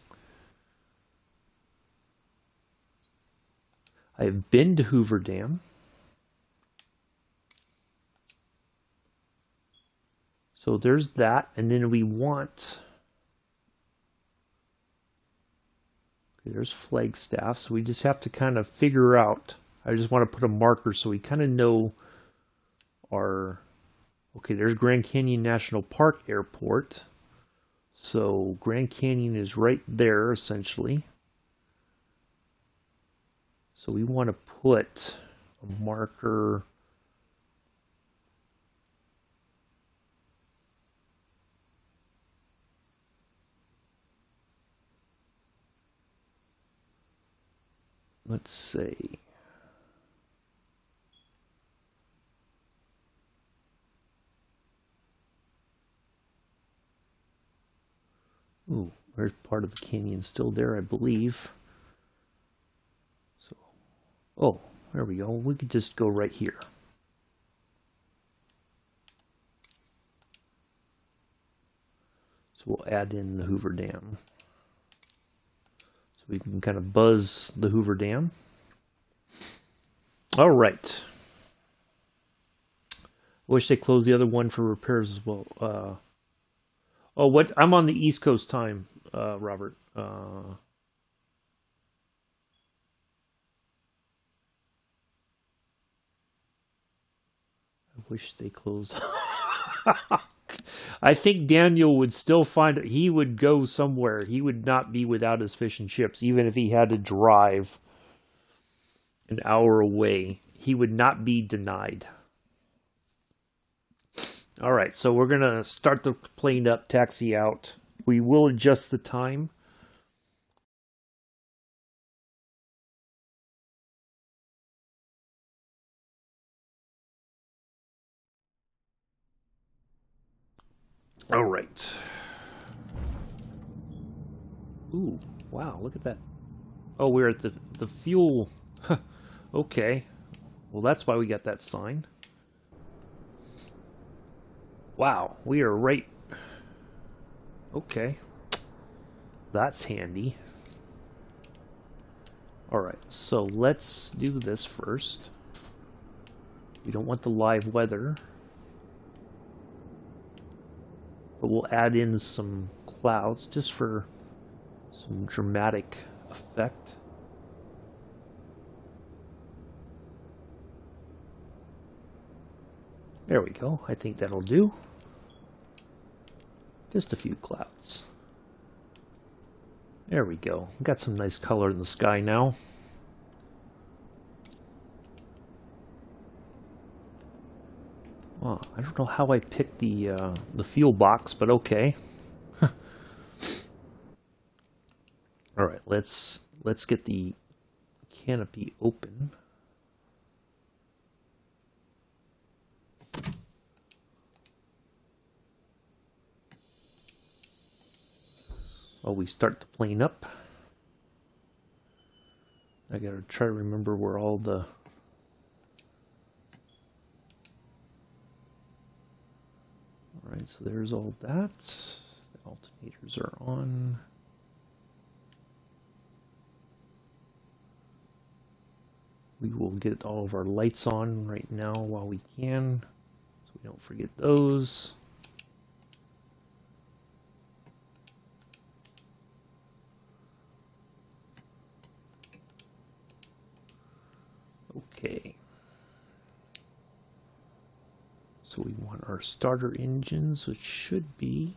I've been to Hoover Dam. So there's that, and then we want, okay, there's Flagstaff, so we just have to kind of figure out, I just want to put a marker so we kind of know our, okay, there's Grand Canyon National Park Airport. So Grand Canyon is right there, essentially. So we want to put a marker. Let's see. Ooh, there's part of the canyon still there, I believe. So, oh, there we go. We could just go right here. So we'll add in the Hoover Dam. So we can kind of buzz the Hoover Dam. All right. Wish they closed the other one for repairs as well. Oh, what? I'm on the East Coast time, Robert. I wish they closed. I think Daniel would still find it. He would go somewhere. He would not be without his fish and chips, even if he had to drive an hour away. He would not be denied. All right, so we're going to start the plane up, taxi out. We will adjust the time. All right. Ooh, wow, look at that. Oh, we're at the fuel. Okay. Well, that's why we got that sign. Wow, we are right. Okay. That's handy. Alright, so let's do this first. We don't want the live weather. But we'll add in some clouds just for some dramatic effect. There we go. I think that'll do. Just a few clouds. There we go. Got some nice color in the sky now. Well, I don't know how I picked the fuel box, but okay. All right, let's get the canopy open. While we start the plane up, I gotta try to remember where all the Alright, so there's all that. The alternators are on. We will get all of our lights on right now while we can, so we don't forget those. Okay. So we want our starter engines, which should be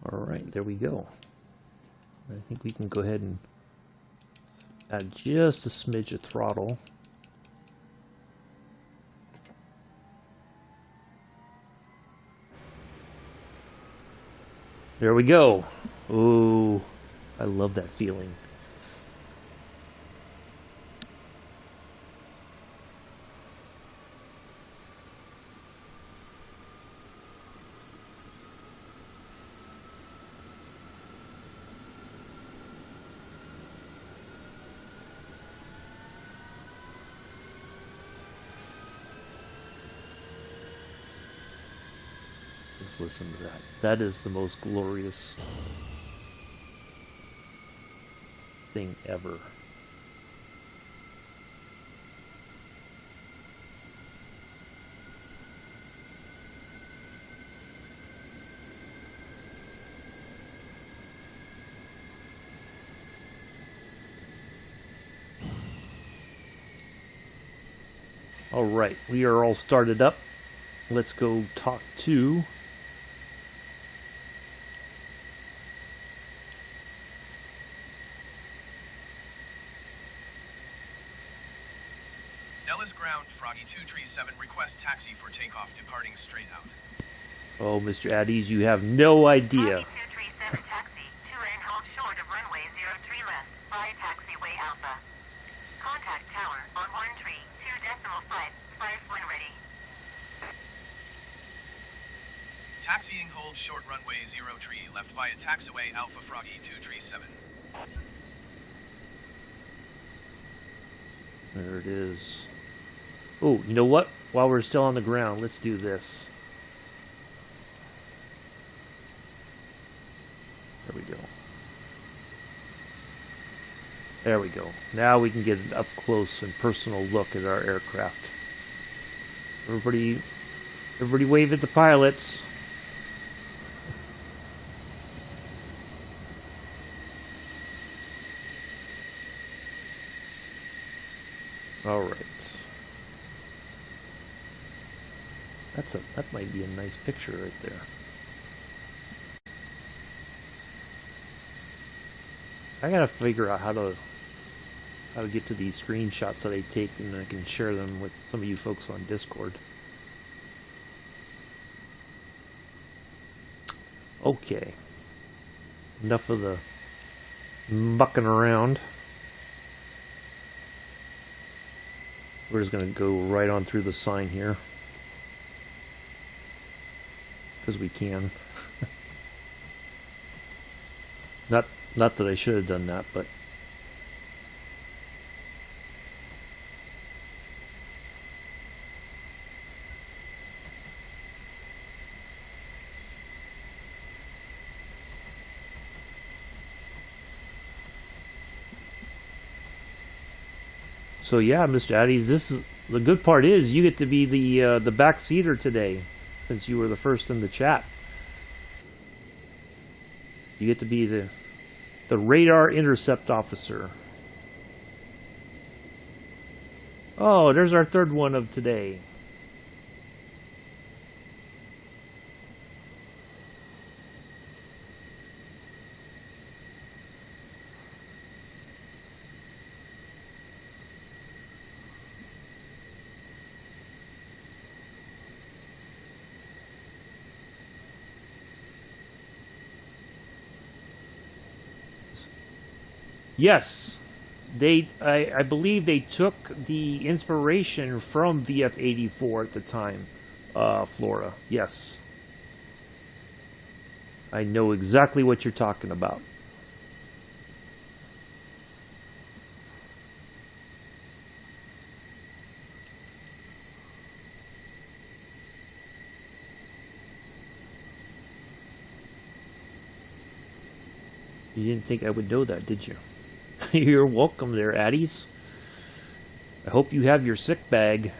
all right. There we go. I think we can go ahead and add just a smidge of throttle. There we go. Ooh, I love that feeling. Just listen to that. That is the most glorious thing ever. All right, we are all started up. Let's go talk to Nellis ground, Froggy 237, request taxi for takeoff, departing straight out. Oh, Mr. Addies, you have no idea. Froggy 237 taxi, 2 and hold short of runway 03 left, via taxiway Alpha. Contact tower on 132.5, 51 ready. Taxiing hold short runway 03 left via taxiway Alpha Froggy 237. There it is. Oh, you know what? While we're still on the ground, let's do this. There we go. There we go. Now we can get an up close and personal look at our aircraft. Everybody wave at the pilots. All right. That might be a nice picture right there. I gotta figure out how to get to these screenshots that I take, and I can share them with some of you folks on Discord. Okay. Enough of the mucking around. We're just going to go right on through the sign here. Because we can. Not that I should have done that, but... So yeah, Mr. Addies, this is the good part is you get to be the backseater today, since you were the first in the chat. You get to be the radar intercept officer. Oh, there's our third one of today. Yes, I believe they took the inspiration from the F-84 at the time, Flora. Yes. I know exactly what you're talking about. You didn't think I would know that, did you? You're welcome there, Addies. I hope you have your sick bag.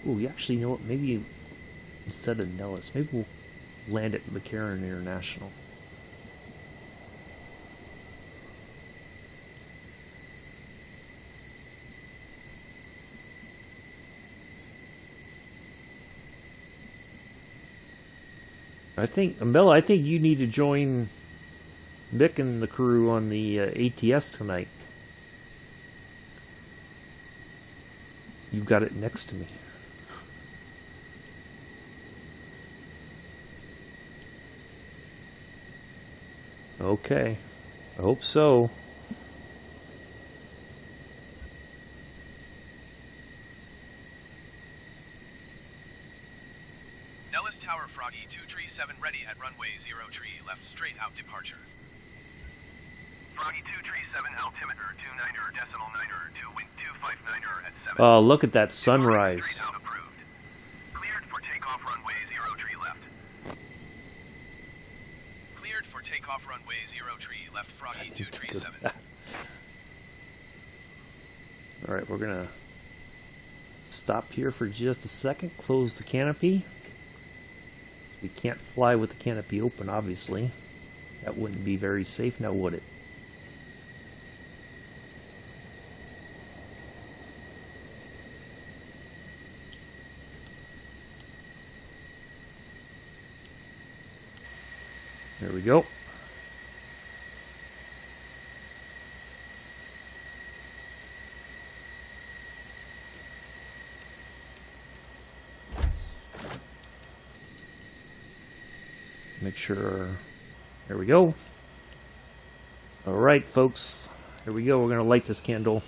Oh, you actually know what? Maybe instead of Nellis, maybe we'll land at McCarran International. I think, Amela, I think you need to join Mick and the crew on the ATS tonight. You've got it next to me. Okay, I hope so. Nellis Tower Froggy 237 ready at runway 03 left straight out departure. Froggy 237 altimeter 29er decimal 9er 2 wind 259er at 7. Oh, look at that sunrise. Straight out approved. Cleared for takeoff runway 03 left. Cleared for takeoff runway 03 left Froggy 237. All right, we're gonna stop here for just a second, close the canopy. We can't fly with the canopy open, obviously. That wouldn't be very safe, now would it? There we go. Make sure. There we go. All right, folks. Here we go. We're going to light this candle.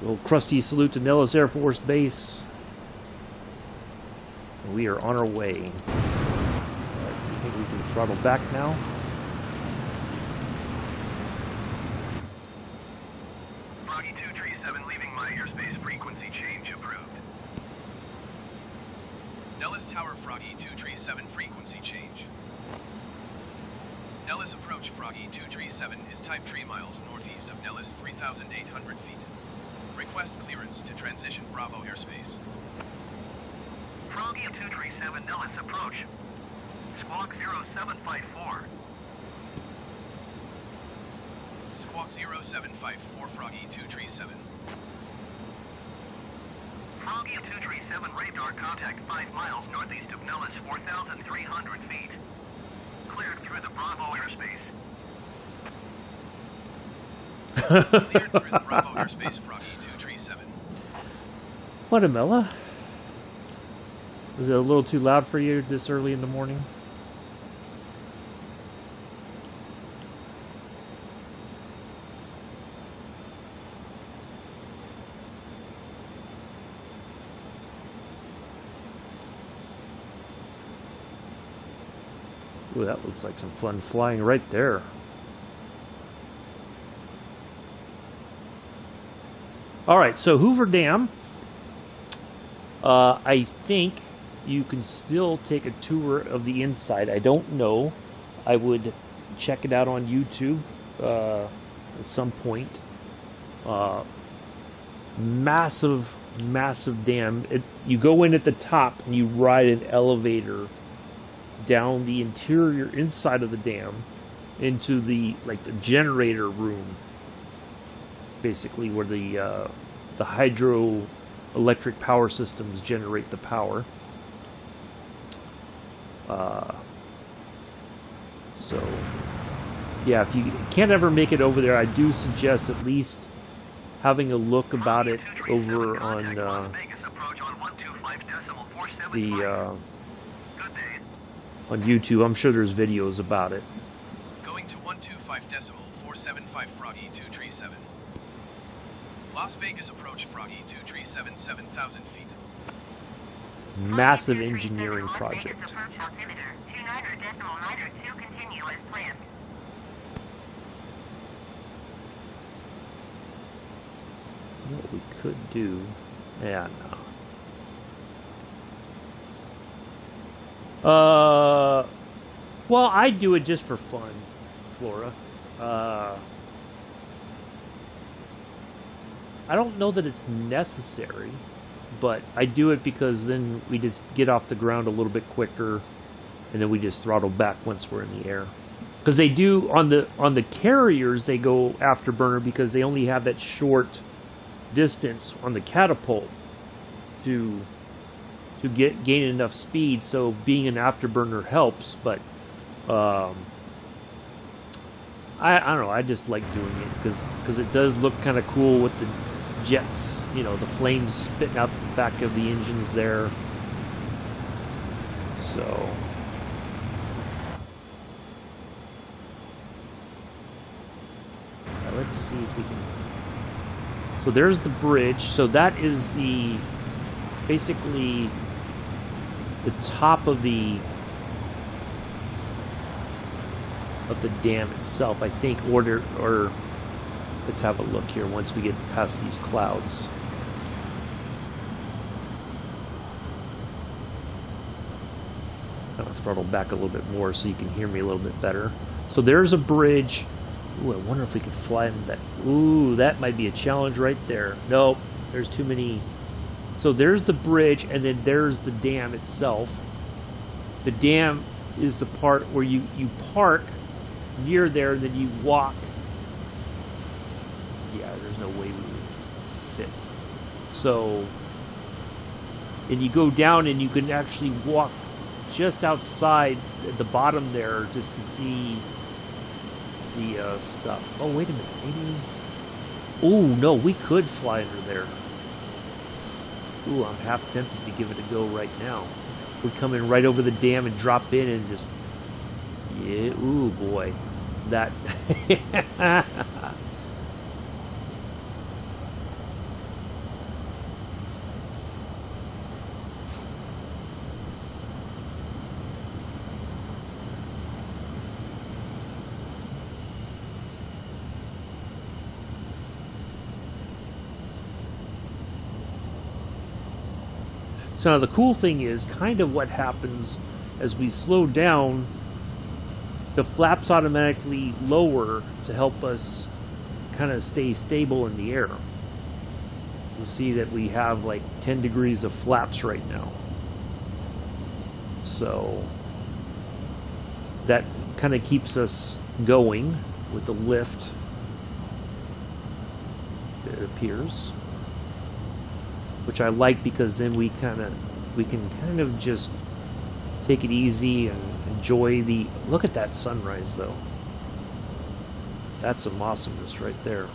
Little crusty salute to Nellis Air Force Base. We are on our way. Right, I think we can throttle back now. Froggy 237 leaving my airspace frequency change approved. Nellis Tower Froggy 237 frequency change. Nellis approach Froggy 237 is type 3 miles northeast of Nellis 3,800 feet. Request clearance to transition Bravo airspace. Froggy 237 Nellis approach. Squawk 0754. Squawk 0754 Froggy 237. Froggy 237 radar contact 5 miles northeast of Nellis 4,300 feet. Cleared through the Bravo airspace. Cleared through the Bravo airspace Froggy 237. What a Mella. Is it a little too loud for you this early in the morning? Ooh, that looks like some fun flying right there. Alright, so Hoover Dam. I think you can still take a tour of the inside. I don't know. I would check it out on YouTube at some point. Massive, massive dam. You go in at the top and you ride an elevator down the interior inside of the dam into the generator room, basically where the hydroelectric power systems generate the power. So yeah, if you can't ever make it over there, I do suggest at least having a look about it over on on YouTube. I'm sure there's videos about it. Going to 125.475 Froggy 237. Las Vegas approach Froggy 237, 7,000 feet. Massive engineering project. What we could do, yeah, no. Well, I do it just for fun, Flora. I don't know that it's necessary, but I do it because then we just get off the ground a little bit quicker, and then we just throttle back once we're in the air. Because they do on the carriers, they go afterburner because they only have that short distance on the catapult to gain enough speed. So being an afterburner helps, but I don't know. I just like doing it because it does look kind of cool with the jets, you know, the flames spitting out the back of the engines there. So let's see if we can. So there's the bridge. So that is basically the top of the dam itself, I think. Or let's have a look here once we get past these clouds. I'll throttle back a little bit more so you can hear me a little bit better. So there's a bridge. Ooh, I wonder if we could fly into that. Ooh, that might be a challenge right there. Nope, there's too many. So there's the bridge, and then there's the dam itself. The dam is the part where you park near there, then you walk. Yeah, there's no way we would fit. So, and you go down and you can actually walk just outside at the bottom there just to see the stuff. Oh, wait a minute. Maybe. Oh, no, we could fly under there. Ooh, I'm half tempted to give it a go right now. We come in right over the dam and drop in and just. Yeah, ooh, boy. That. So now the cool thing is kind of what happens as we slow down, the flaps automatically lower to help us kind of stay stable in the air. You'll see that we have like 10 degrees of flaps right now. So that kind of keeps us going with the lift, it appears. Which I like because then we can kind of just take it easy and enjoy the. Look at that sunrise though. That's some awesomeness right there.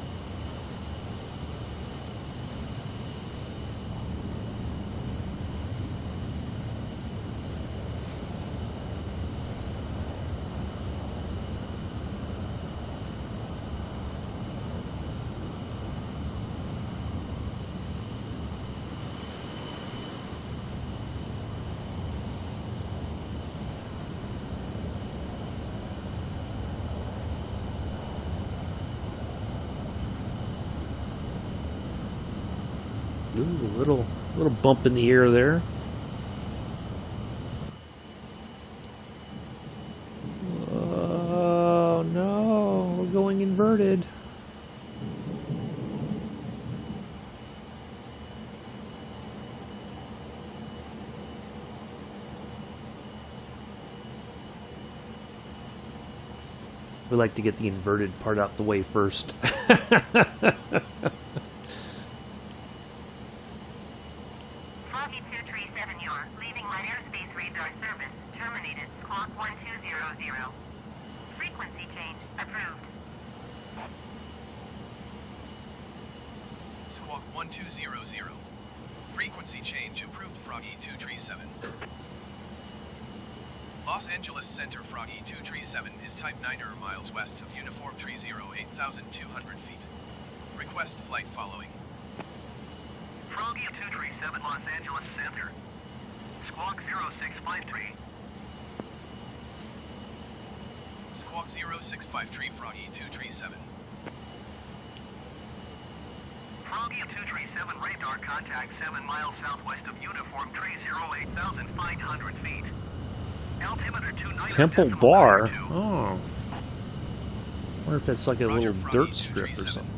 Ooh, a little bump in the air there. Oh no, we're going inverted. We like to get the inverted part out the way first. Foggy 237, you're leaving light airspace radar service. Terminated. Squawk 1200. Frequency change approved. Squawk 1200. Frequency change approved, Froggy 237. Los Angeles Center, Froggy 237 is type 9er miles west of Uniform Tree 0, 8,200 feet. Request flight following. Froggy 237 Los Angeles Center. Squawk 0653. Squawk 0653, Froggy 237. Froggy 237 radar contact 7 miles southwest of Uniform Tree 0, 8,500 feet. Altimeter 29. Temple Bar? Oh. I wonder if that's like a Roger, little Froggy dirt strip or 237. something.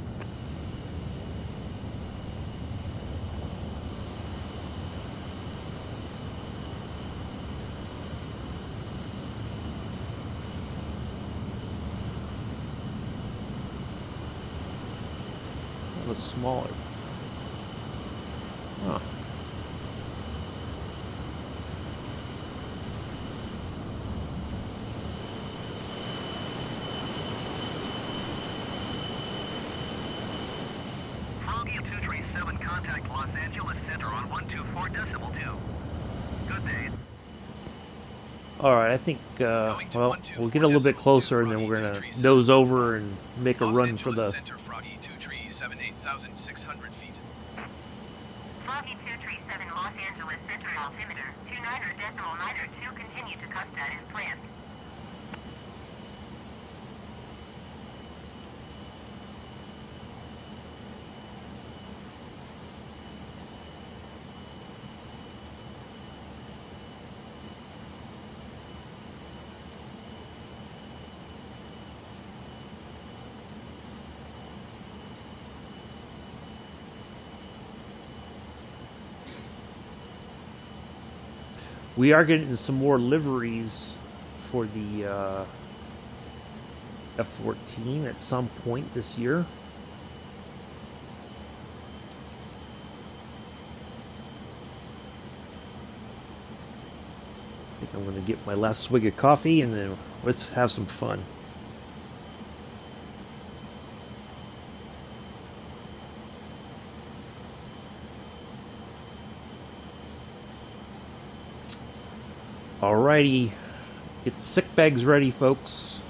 That was smaller. Huh. Froggy 237 contact Los Angeles Center on 124.2. Good day. Alright, I think, well, we'll get a little bit closer and then we're going to nose over and make a Los run for Angeles the... Center, Froggy 237, 8,600 feet. Foggy 237, Los Angeles Center, altimeter 29.9 continue to Costa as planned. We are getting some more liveries for the F-14 at some point this year. I think I'm going to get my last swig of coffee and then let's have some fun. Alrighty, get the sick bags ready, folks.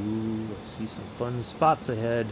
Ooh, I see some fun spots ahead.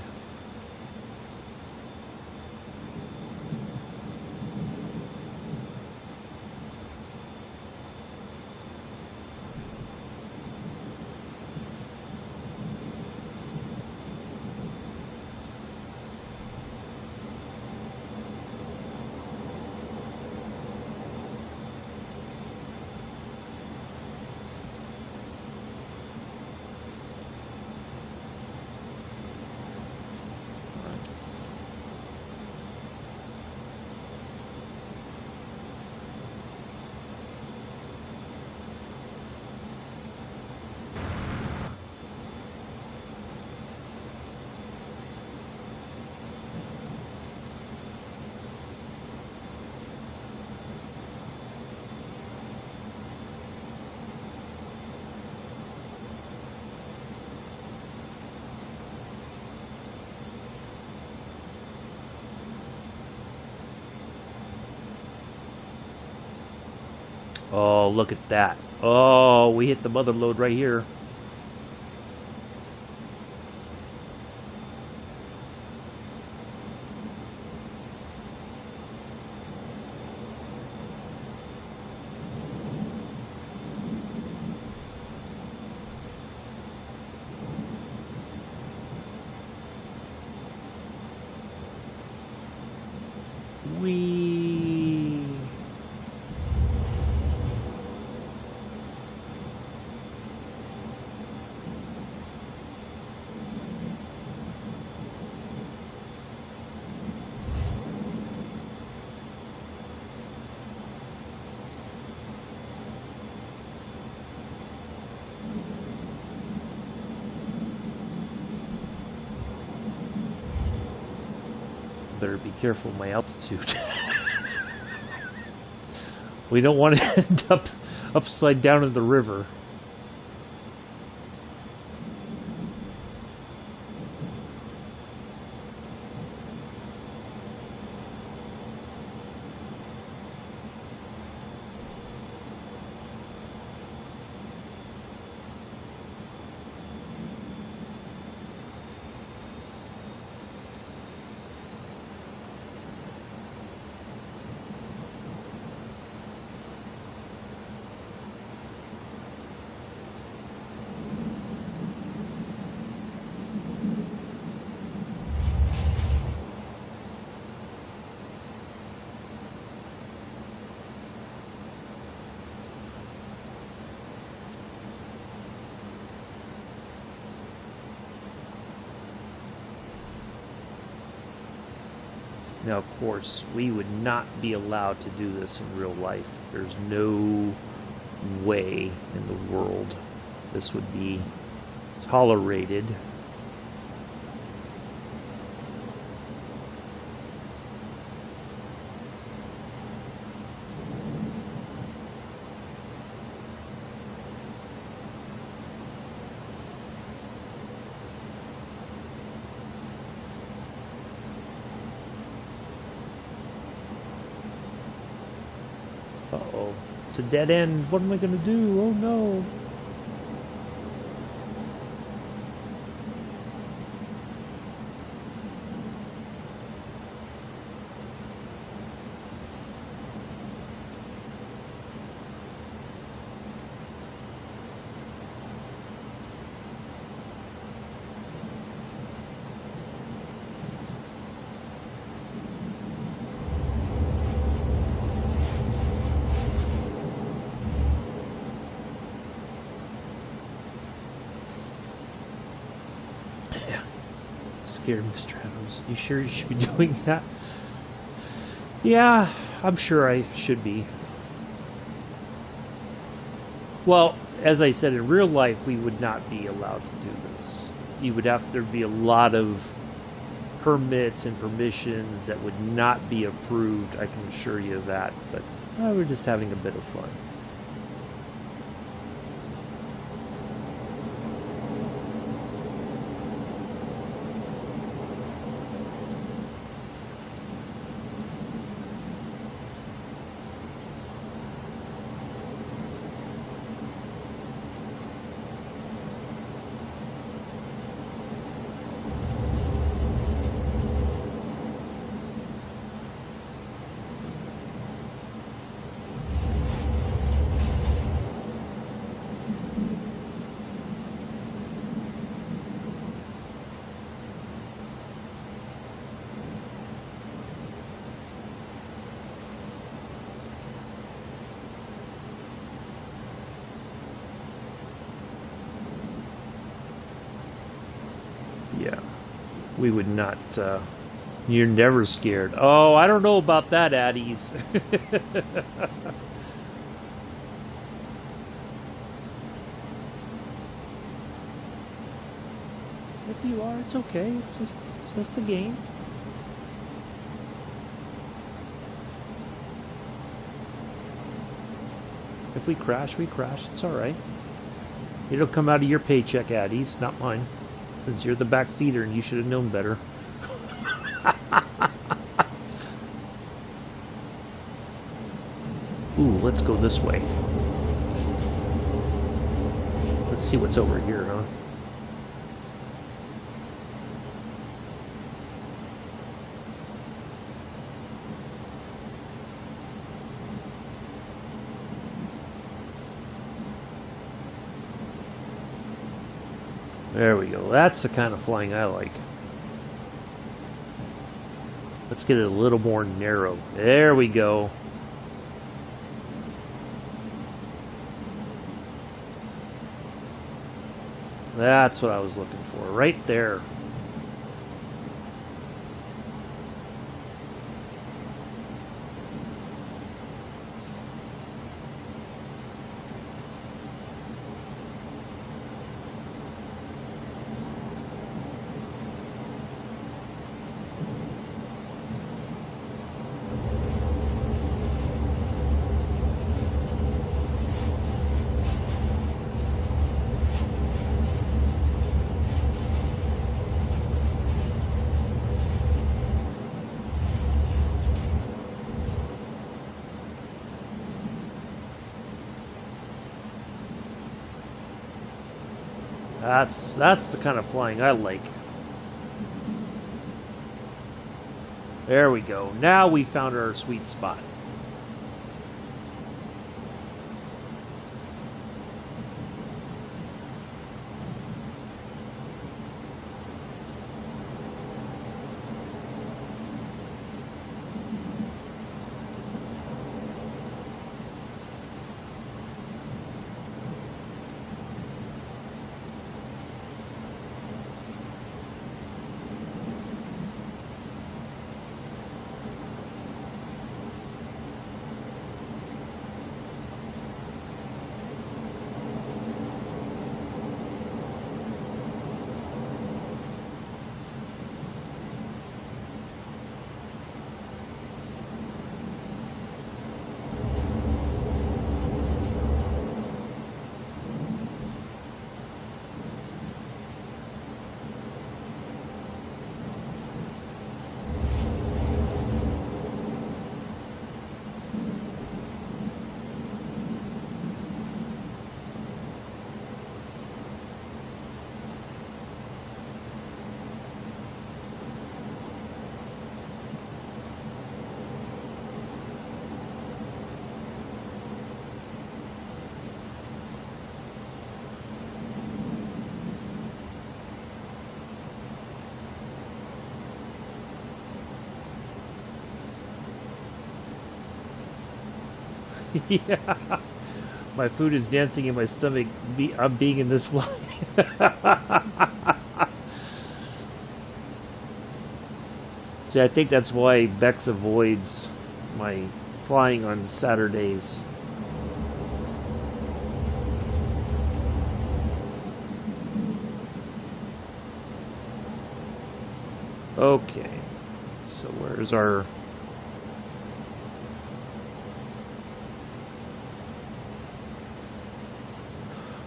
Oh, look at that. Oh, we hit the mother lode right here. Whee! Better be careful of my altitude. We don't want to end up upside down in the river. Now, of course, we would not be allowed to do this in real life. There's no way in the world this would be tolerated. Uh-oh. It's a dead end. What am I going to do? Oh, no. Scared, Mr. Adams. You sure you should be doing that? Yeah, I'm sure I should be. Well, as I said, in real life, we would not be allowed to do this. You would have, there'd be a lot of permits and permissions that would not be approved, I can assure you of that. But we're just having a bit of fun. Yeah, we would not, you're never scared. Oh, I don't know about that, Addies. If you are, it's okay. It's just a game. If we crash, we crash. It's alright. It'll come out of your paycheck, Addies, not mine. Since you're the backseater and you should have known better. Ooh, let's go this way. Let's see what's over here, huh? There we go. That's the kind of flying I like. Let's get it a little more narrow. There we go. That's what I was looking for. Right there. That's the kind of flying I like. There we go. Now we found our sweet spot. Yeah, my food is dancing in my stomach. I'm being in this flight. See, I think that's why Bex avoids my flying on Saturdays. Okay, so where's our...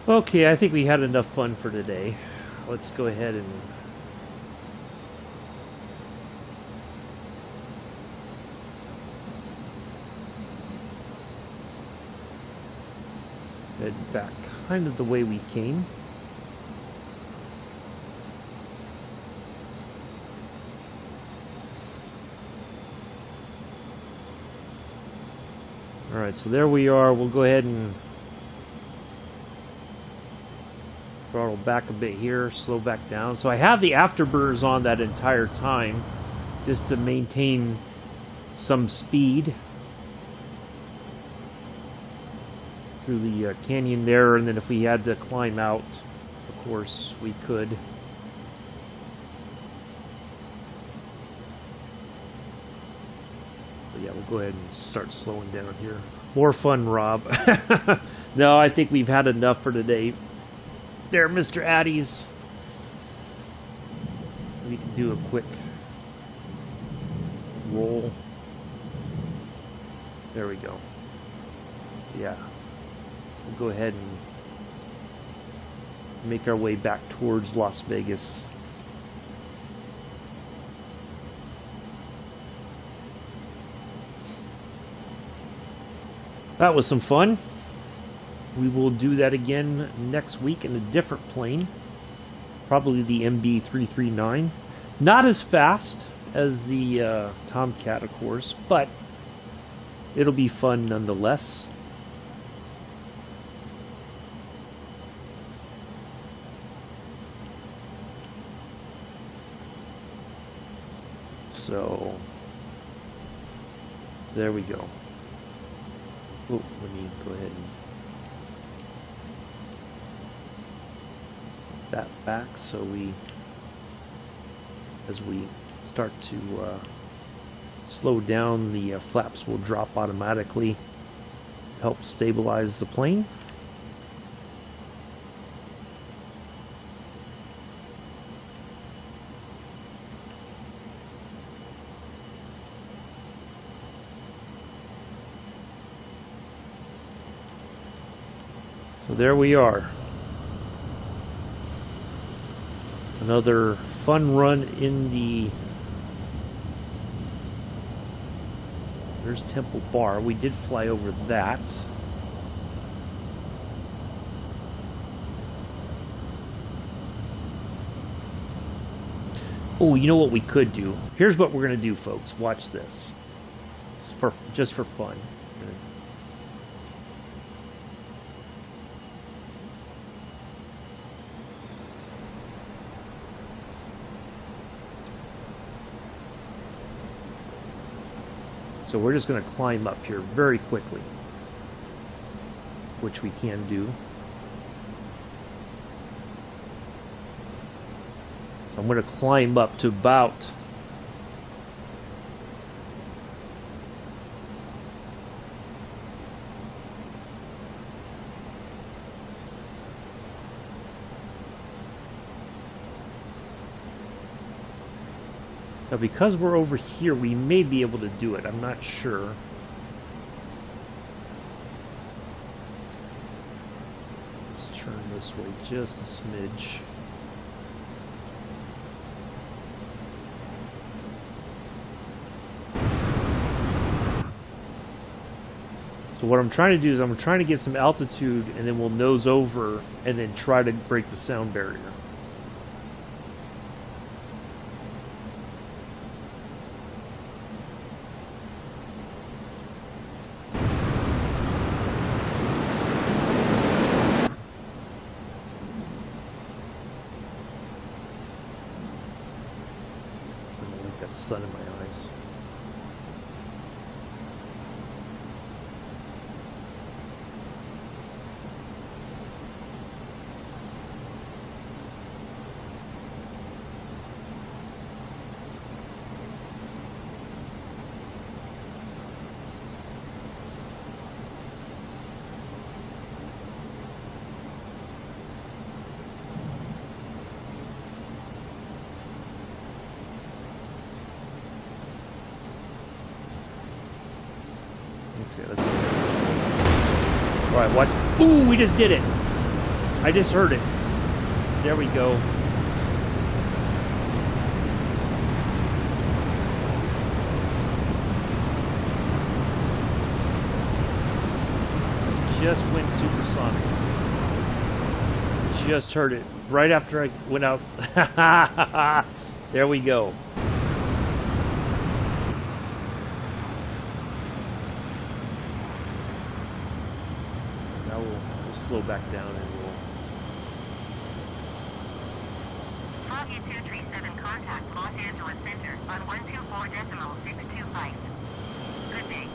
Okay, I think we had enough fun for today. Let's go ahead and head back kind of the way we came. Alright, so there we are. We'll go ahead and throttle back a bit here, slow back down. So I have the afterburners on that entire time just to maintain some speed through the canyon there, and then if we had to climb out, of course we could. But yeah, we'll go ahead and start slowing down here. More fun, Rob. No, I think we've had enough for today. There, Mr. Addies. We can do a quick roll. There we go. Yeah. We'll go ahead and make our way back towards Las Vegas. That was some fun. We will do that again next week in a different plane. Probably the MB339. Not as fast as the Tomcat, of course, but it'll be fun nonetheless. So, there we go. Oh, let me go ahead and put that back so as we start to slow down, the flaps will drop automatically to help stabilize the plane. So there we are. Another fun run in the... There's Temple Bar. We did fly over that. Oh, you know what we could do? Here's what we're going to do, folks. Watch this. It's just for fun. So we're just going to climb up here very quickly, which we can do. I'm going to climb up to about now, because we're over here, we may be able to do it. I'm not sure. Let's turn this way just a smidge. So what I'm trying to do is I'm trying to get some altitude, and then we'll nose over and then try to break the sound barrier. Sun in my eyes. Okay, let's see. Alright, what? Ooh, we just did it! I just heard it. There we go. Just went supersonic. Just heard it. Right after I went out. There we go. Slow back down and we'll... Foggy 237 contact Los Angeles Center on 124.625. Good day.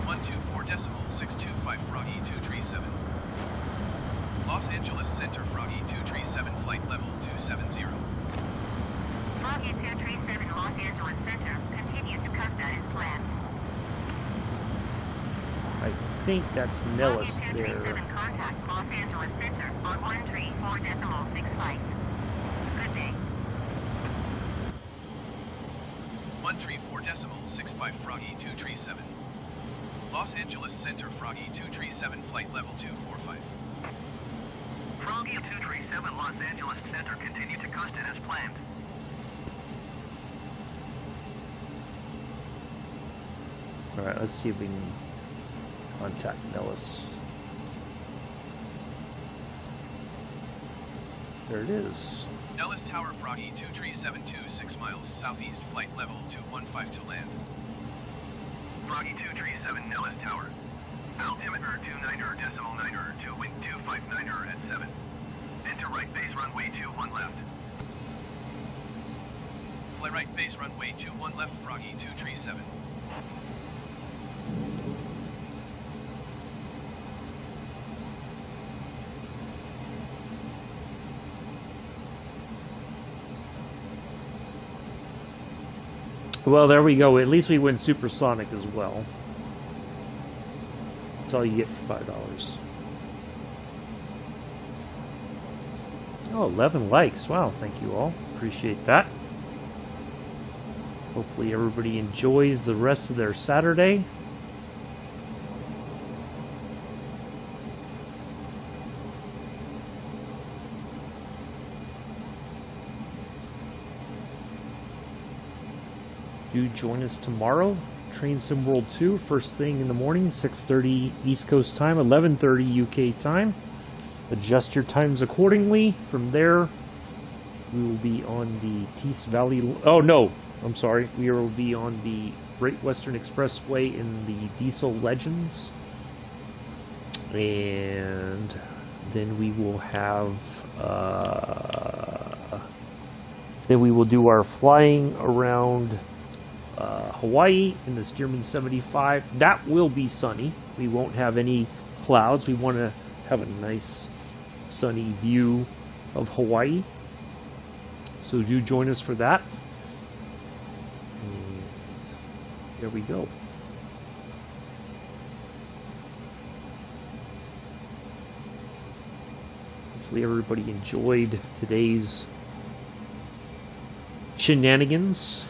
124.625 Froggy 237. Los Angeles Center Froggy 237 flight level 270. Foggy 237 Los Angeles Center, continue to Costa as planned. I think that's Nellis there. Contact Los Angeles Center on 134.65. Good day. 134.65 Froggy 237. Los Angeles Center Froggy 237 flight level 245. Froggy 237 Los Angeles Center, continue to Costa as planned. Alright, let's see if we can contact Nellis. There it is. Nellis Tower Froggy 237 6 miles southeast, flight level 215 to land. Froggy 237 Nellis Tower. Altimeter 29er decimal 9er to wind 259er at 7. Enter right base runway 21 left. Fly right base runway 21 left, Froggy 237. Well, there we go. At least we went supersonic as well. That's all you get for $5. Oh, 11 likes. Wow, thank you all. Appreciate that. Hopefully everybody enjoys the rest of their Saturday. Do join us tomorrow. Train Sim World 2, first thing in the morning, 6:30 East Coast time, 11:30 UK time. Adjust your times accordingly. From there, we will be on the Tees Valley. Oh no, I'm sorry. We will be on the Great Western Expressway in the Diesel Legends, and then we will have. Then we will do our flying around Hawaii in the Stearman 75. That will be sunny. We won't have any clouds. We want to have a nice sunny view of Hawaii. So do join us for that. And there we go. Hopefully everybody enjoyed today's shenanigans.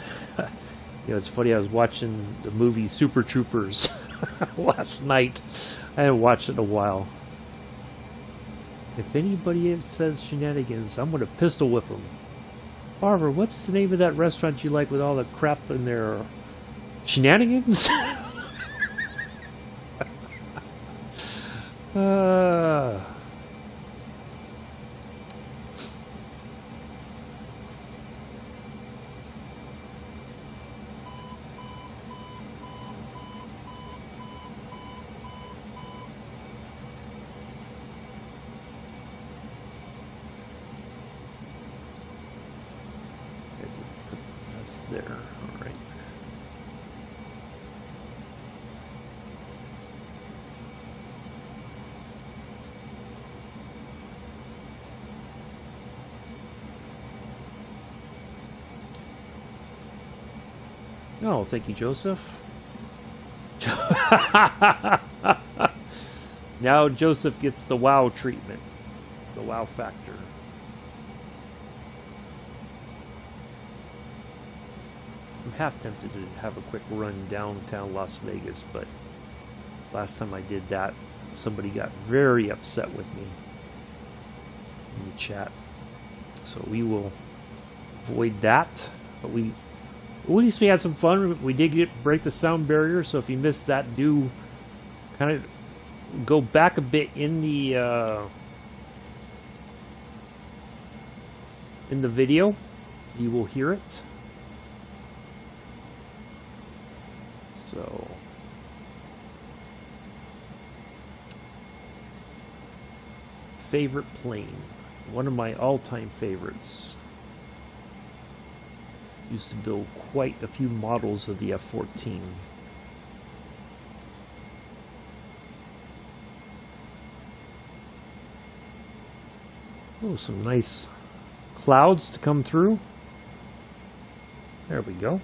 You know, it's funny, I was watching the movie Super Troopers last night. I hadn't watched it in a while. If anybody says shenanigans, I'm going to pistol whip them. Barbara, what's the name of that restaurant you like with all the crap in there? Shenanigans? That's there. All right. Oh, thank you, Joseph. Now Joseph gets the wow treatment, the wow factor. I'm half tempted to have a quick run downtown Las Vegas, but last time I did that, somebody got very upset with me in the chat. So we will avoid that. But at least we had some fun. We did break the sound barrier, so if you missed that, do kind of go back a bit in the video. You will hear it. So favorite plane, one of my all-time favorites. Used to build quite a few models of the F-14. Oh, some nice clouds to come through. There we go.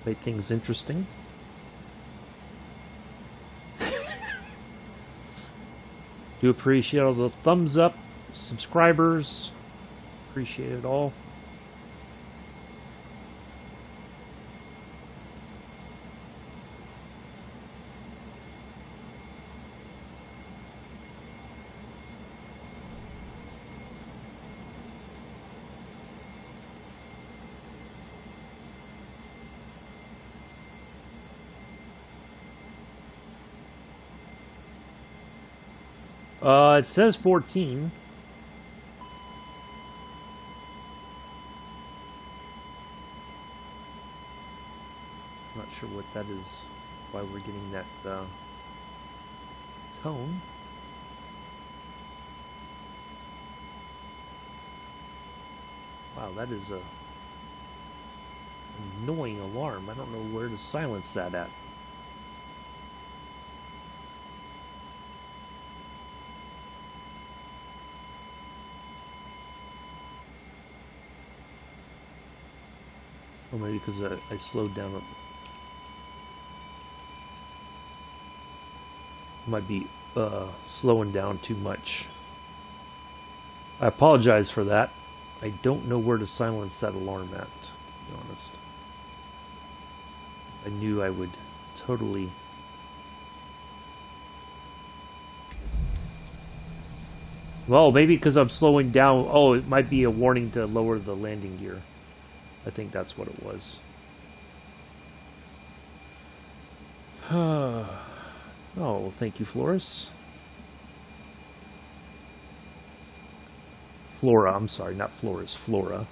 Make things interesting. Do appreciate all the thumbs up, subscribers. Appreciate it all. It says 14. Not sure what that is, why we're getting that tone. Wow, that is a annoying alarm. I don't know where to silence that at. Or maybe because I slowed down. Might be slowing down too much. I apologize for that. I don't know where to silence that alarm at, to be honest. If I knew, I would totally... Well, maybe because I'm slowing down. Oh, it might be a warning to lower the landing gear. I think that's what it was. Oh, thank you, Floris. Flora, I'm sorry, not Floris, Flora.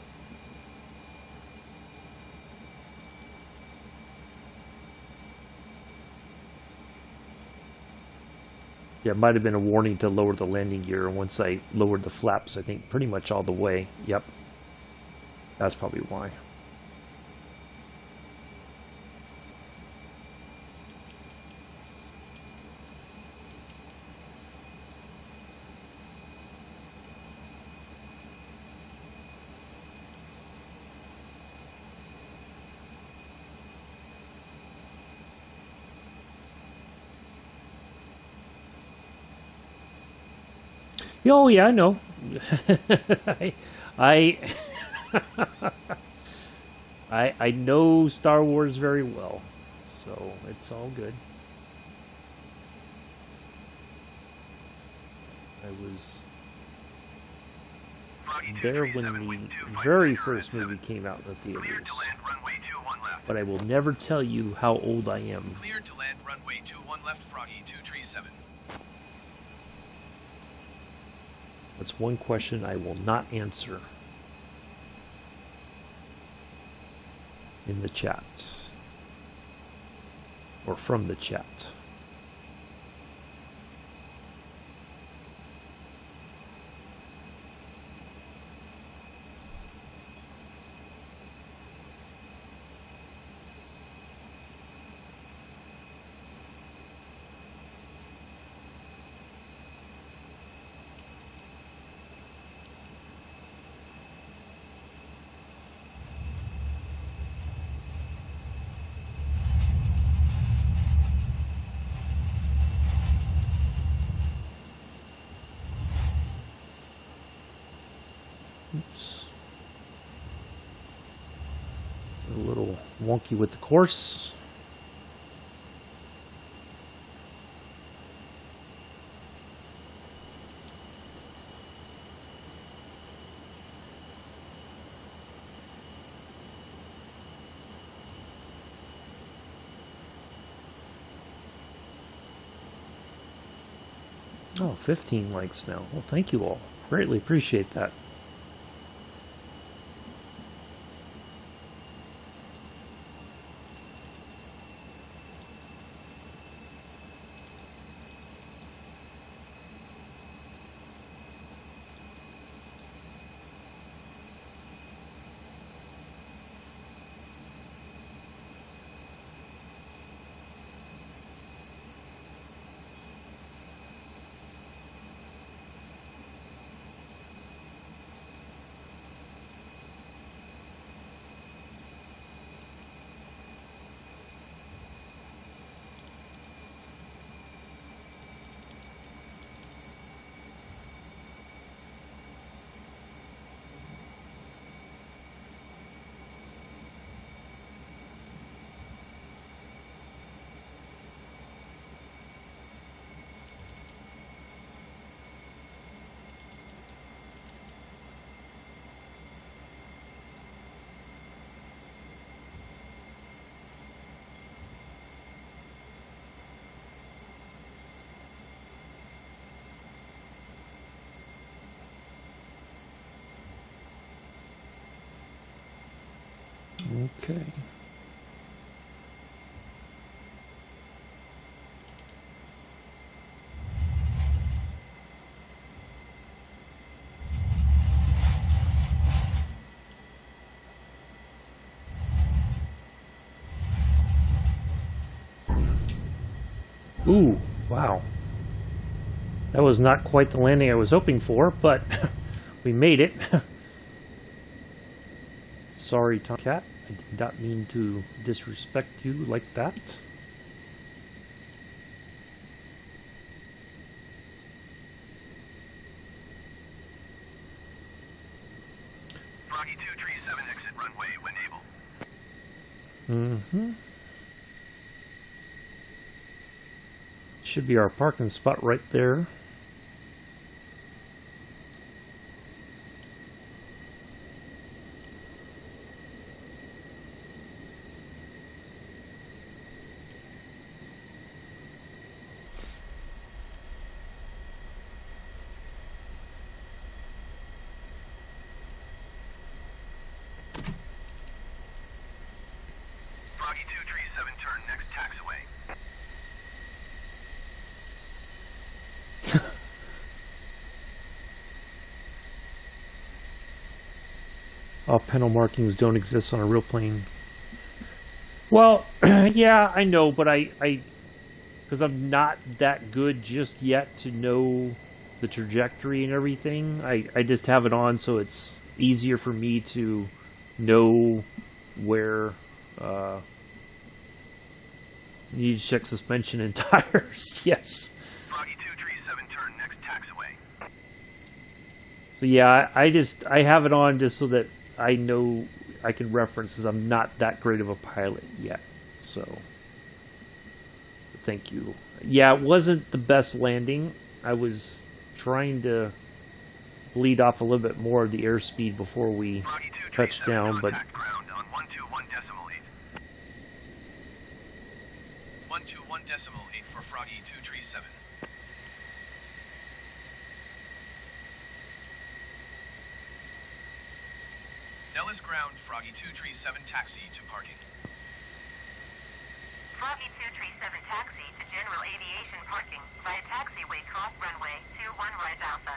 Yeah, it might have been a warning to lower the landing gear, and once I lowered the flaps, I think pretty much all the way. Yep. That's probably why. Oh yeah, I know. I I know Star Wars very well, so it's all good. I was there when the very first movie came out in the theaters, but I will never tell you how old I am. Cleared to land runway 21 left, Froggy 237. That's one question I will not answer in the chat or from the chat. Oops. A little wonky with the course. Oh, 15 likes now. Well, thank you all. Greatly appreciate that. Okay. Ooh, wow. That was not quite the landing I was hoping for, but we made it. Sorry, Tomcat. I did not mean to disrespect you like that. Froggy 237 exit runway when able. Mm-hmm. Should be our parking spot right there. Froggy 237 turn next taxiway. Panel markings don't exist on a real plane. Well, yeah, I know, but because I'm not that good just yet to know the trajectory and everything, I just have it on so it's easier for me to know where you need to check suspension and tires. Yes. Froggy 237 turn next taxiway. So yeah, I have it on just so that I know I can reference, because I'm not that great of a pilot yet. So thank you. Yeah, it wasn't the best landing. I was trying to bleed off a little bit more of the airspeed before we Froggy touched 237 down, but contact ground on 121.8. 121.8 for Froggy 237. Nellis ground, Froggy 237 taxi to parking. Froggy 237 taxi to general aviation parking via taxiway cross runway 21 right Alpha.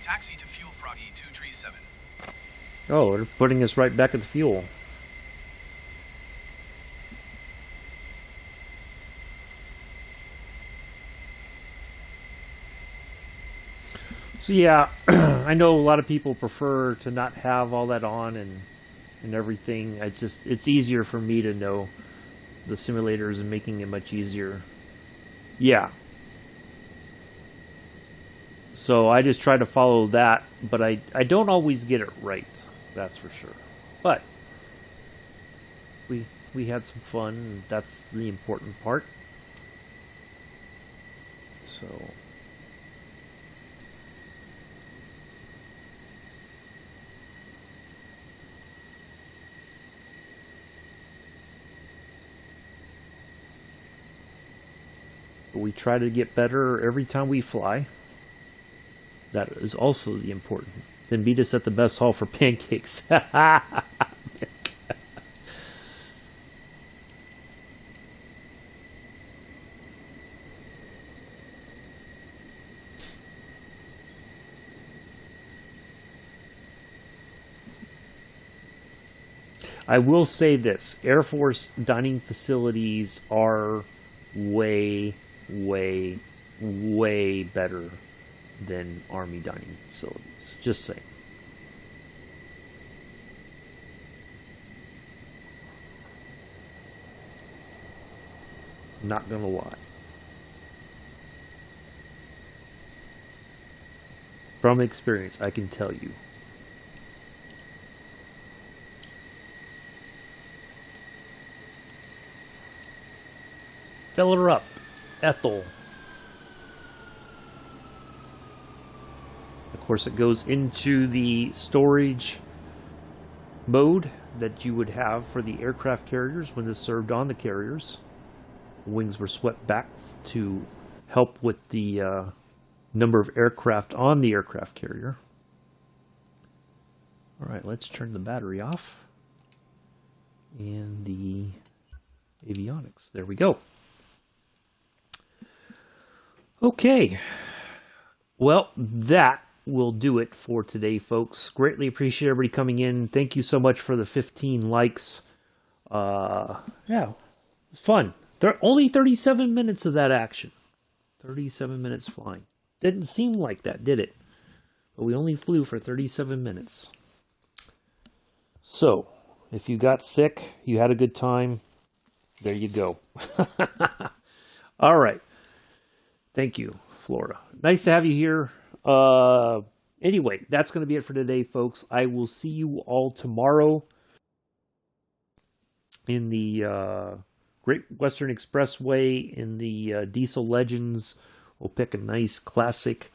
Taxi to fuel Froggy 237. oh, they're putting us right back at the fuel. So yeah, I know a lot of people prefer to not have all that on and everything. It's easier for me to know the simulators and making it much easier. Yeah. So I just try to follow that, but I don't always get it right. That's for sure. But we had some fun, and that's the important part. So we try to get better every time we fly. That is also the important. Then meet us at the best hall for pancakes. I will say this. Air Force dining facilities are way, way, way better than Army dining facilities. Just saying. Not gonna lie. From experience, I can tell you. Fill her up, Ethel. Of course, it goes into the storage mode that you would have for the aircraft carriers when this served on the carriers. Wings were swept back to help with the number of aircraft on the aircraft carrier. All right, let's turn the battery off. And the avionics. There we go. Okay. Well, that will do it for today, folks. Greatly appreciate everybody coming in. Thank you so much for the 15 likes. Yeah, it was fun. Only 37 minutes of that action. 37 minutes flying. Didn't seem like that, did it? But we only flew for 37 minutes. So, if you got sick, you had a good time, there you go. All right. Thank you, Florida. Nice to have you here. Anyway, that's going to be it for today, folks. I will see you all tomorrow in the Great Western Expressway in the Diesel Legends. We'll pick a nice classic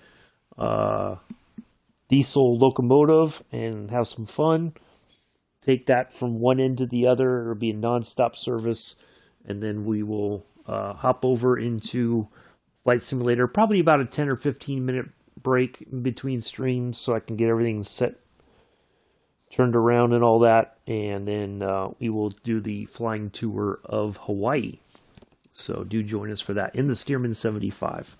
diesel locomotive and have some fun. Take that from one end to the other. It'll be a non-stop service. And then we will hop over into Flight Simulator. Probably about a 10 or 15 minute break in between streams so I can get everything set, turned around and all that. And then we will do the flying tour of Hawaii. So do join us for that in the Stearman 75.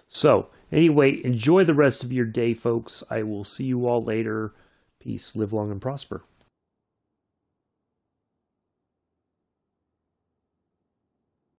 So anyway, enjoy the rest of your day, folks. I will see you all later. Peace, live long and prosper.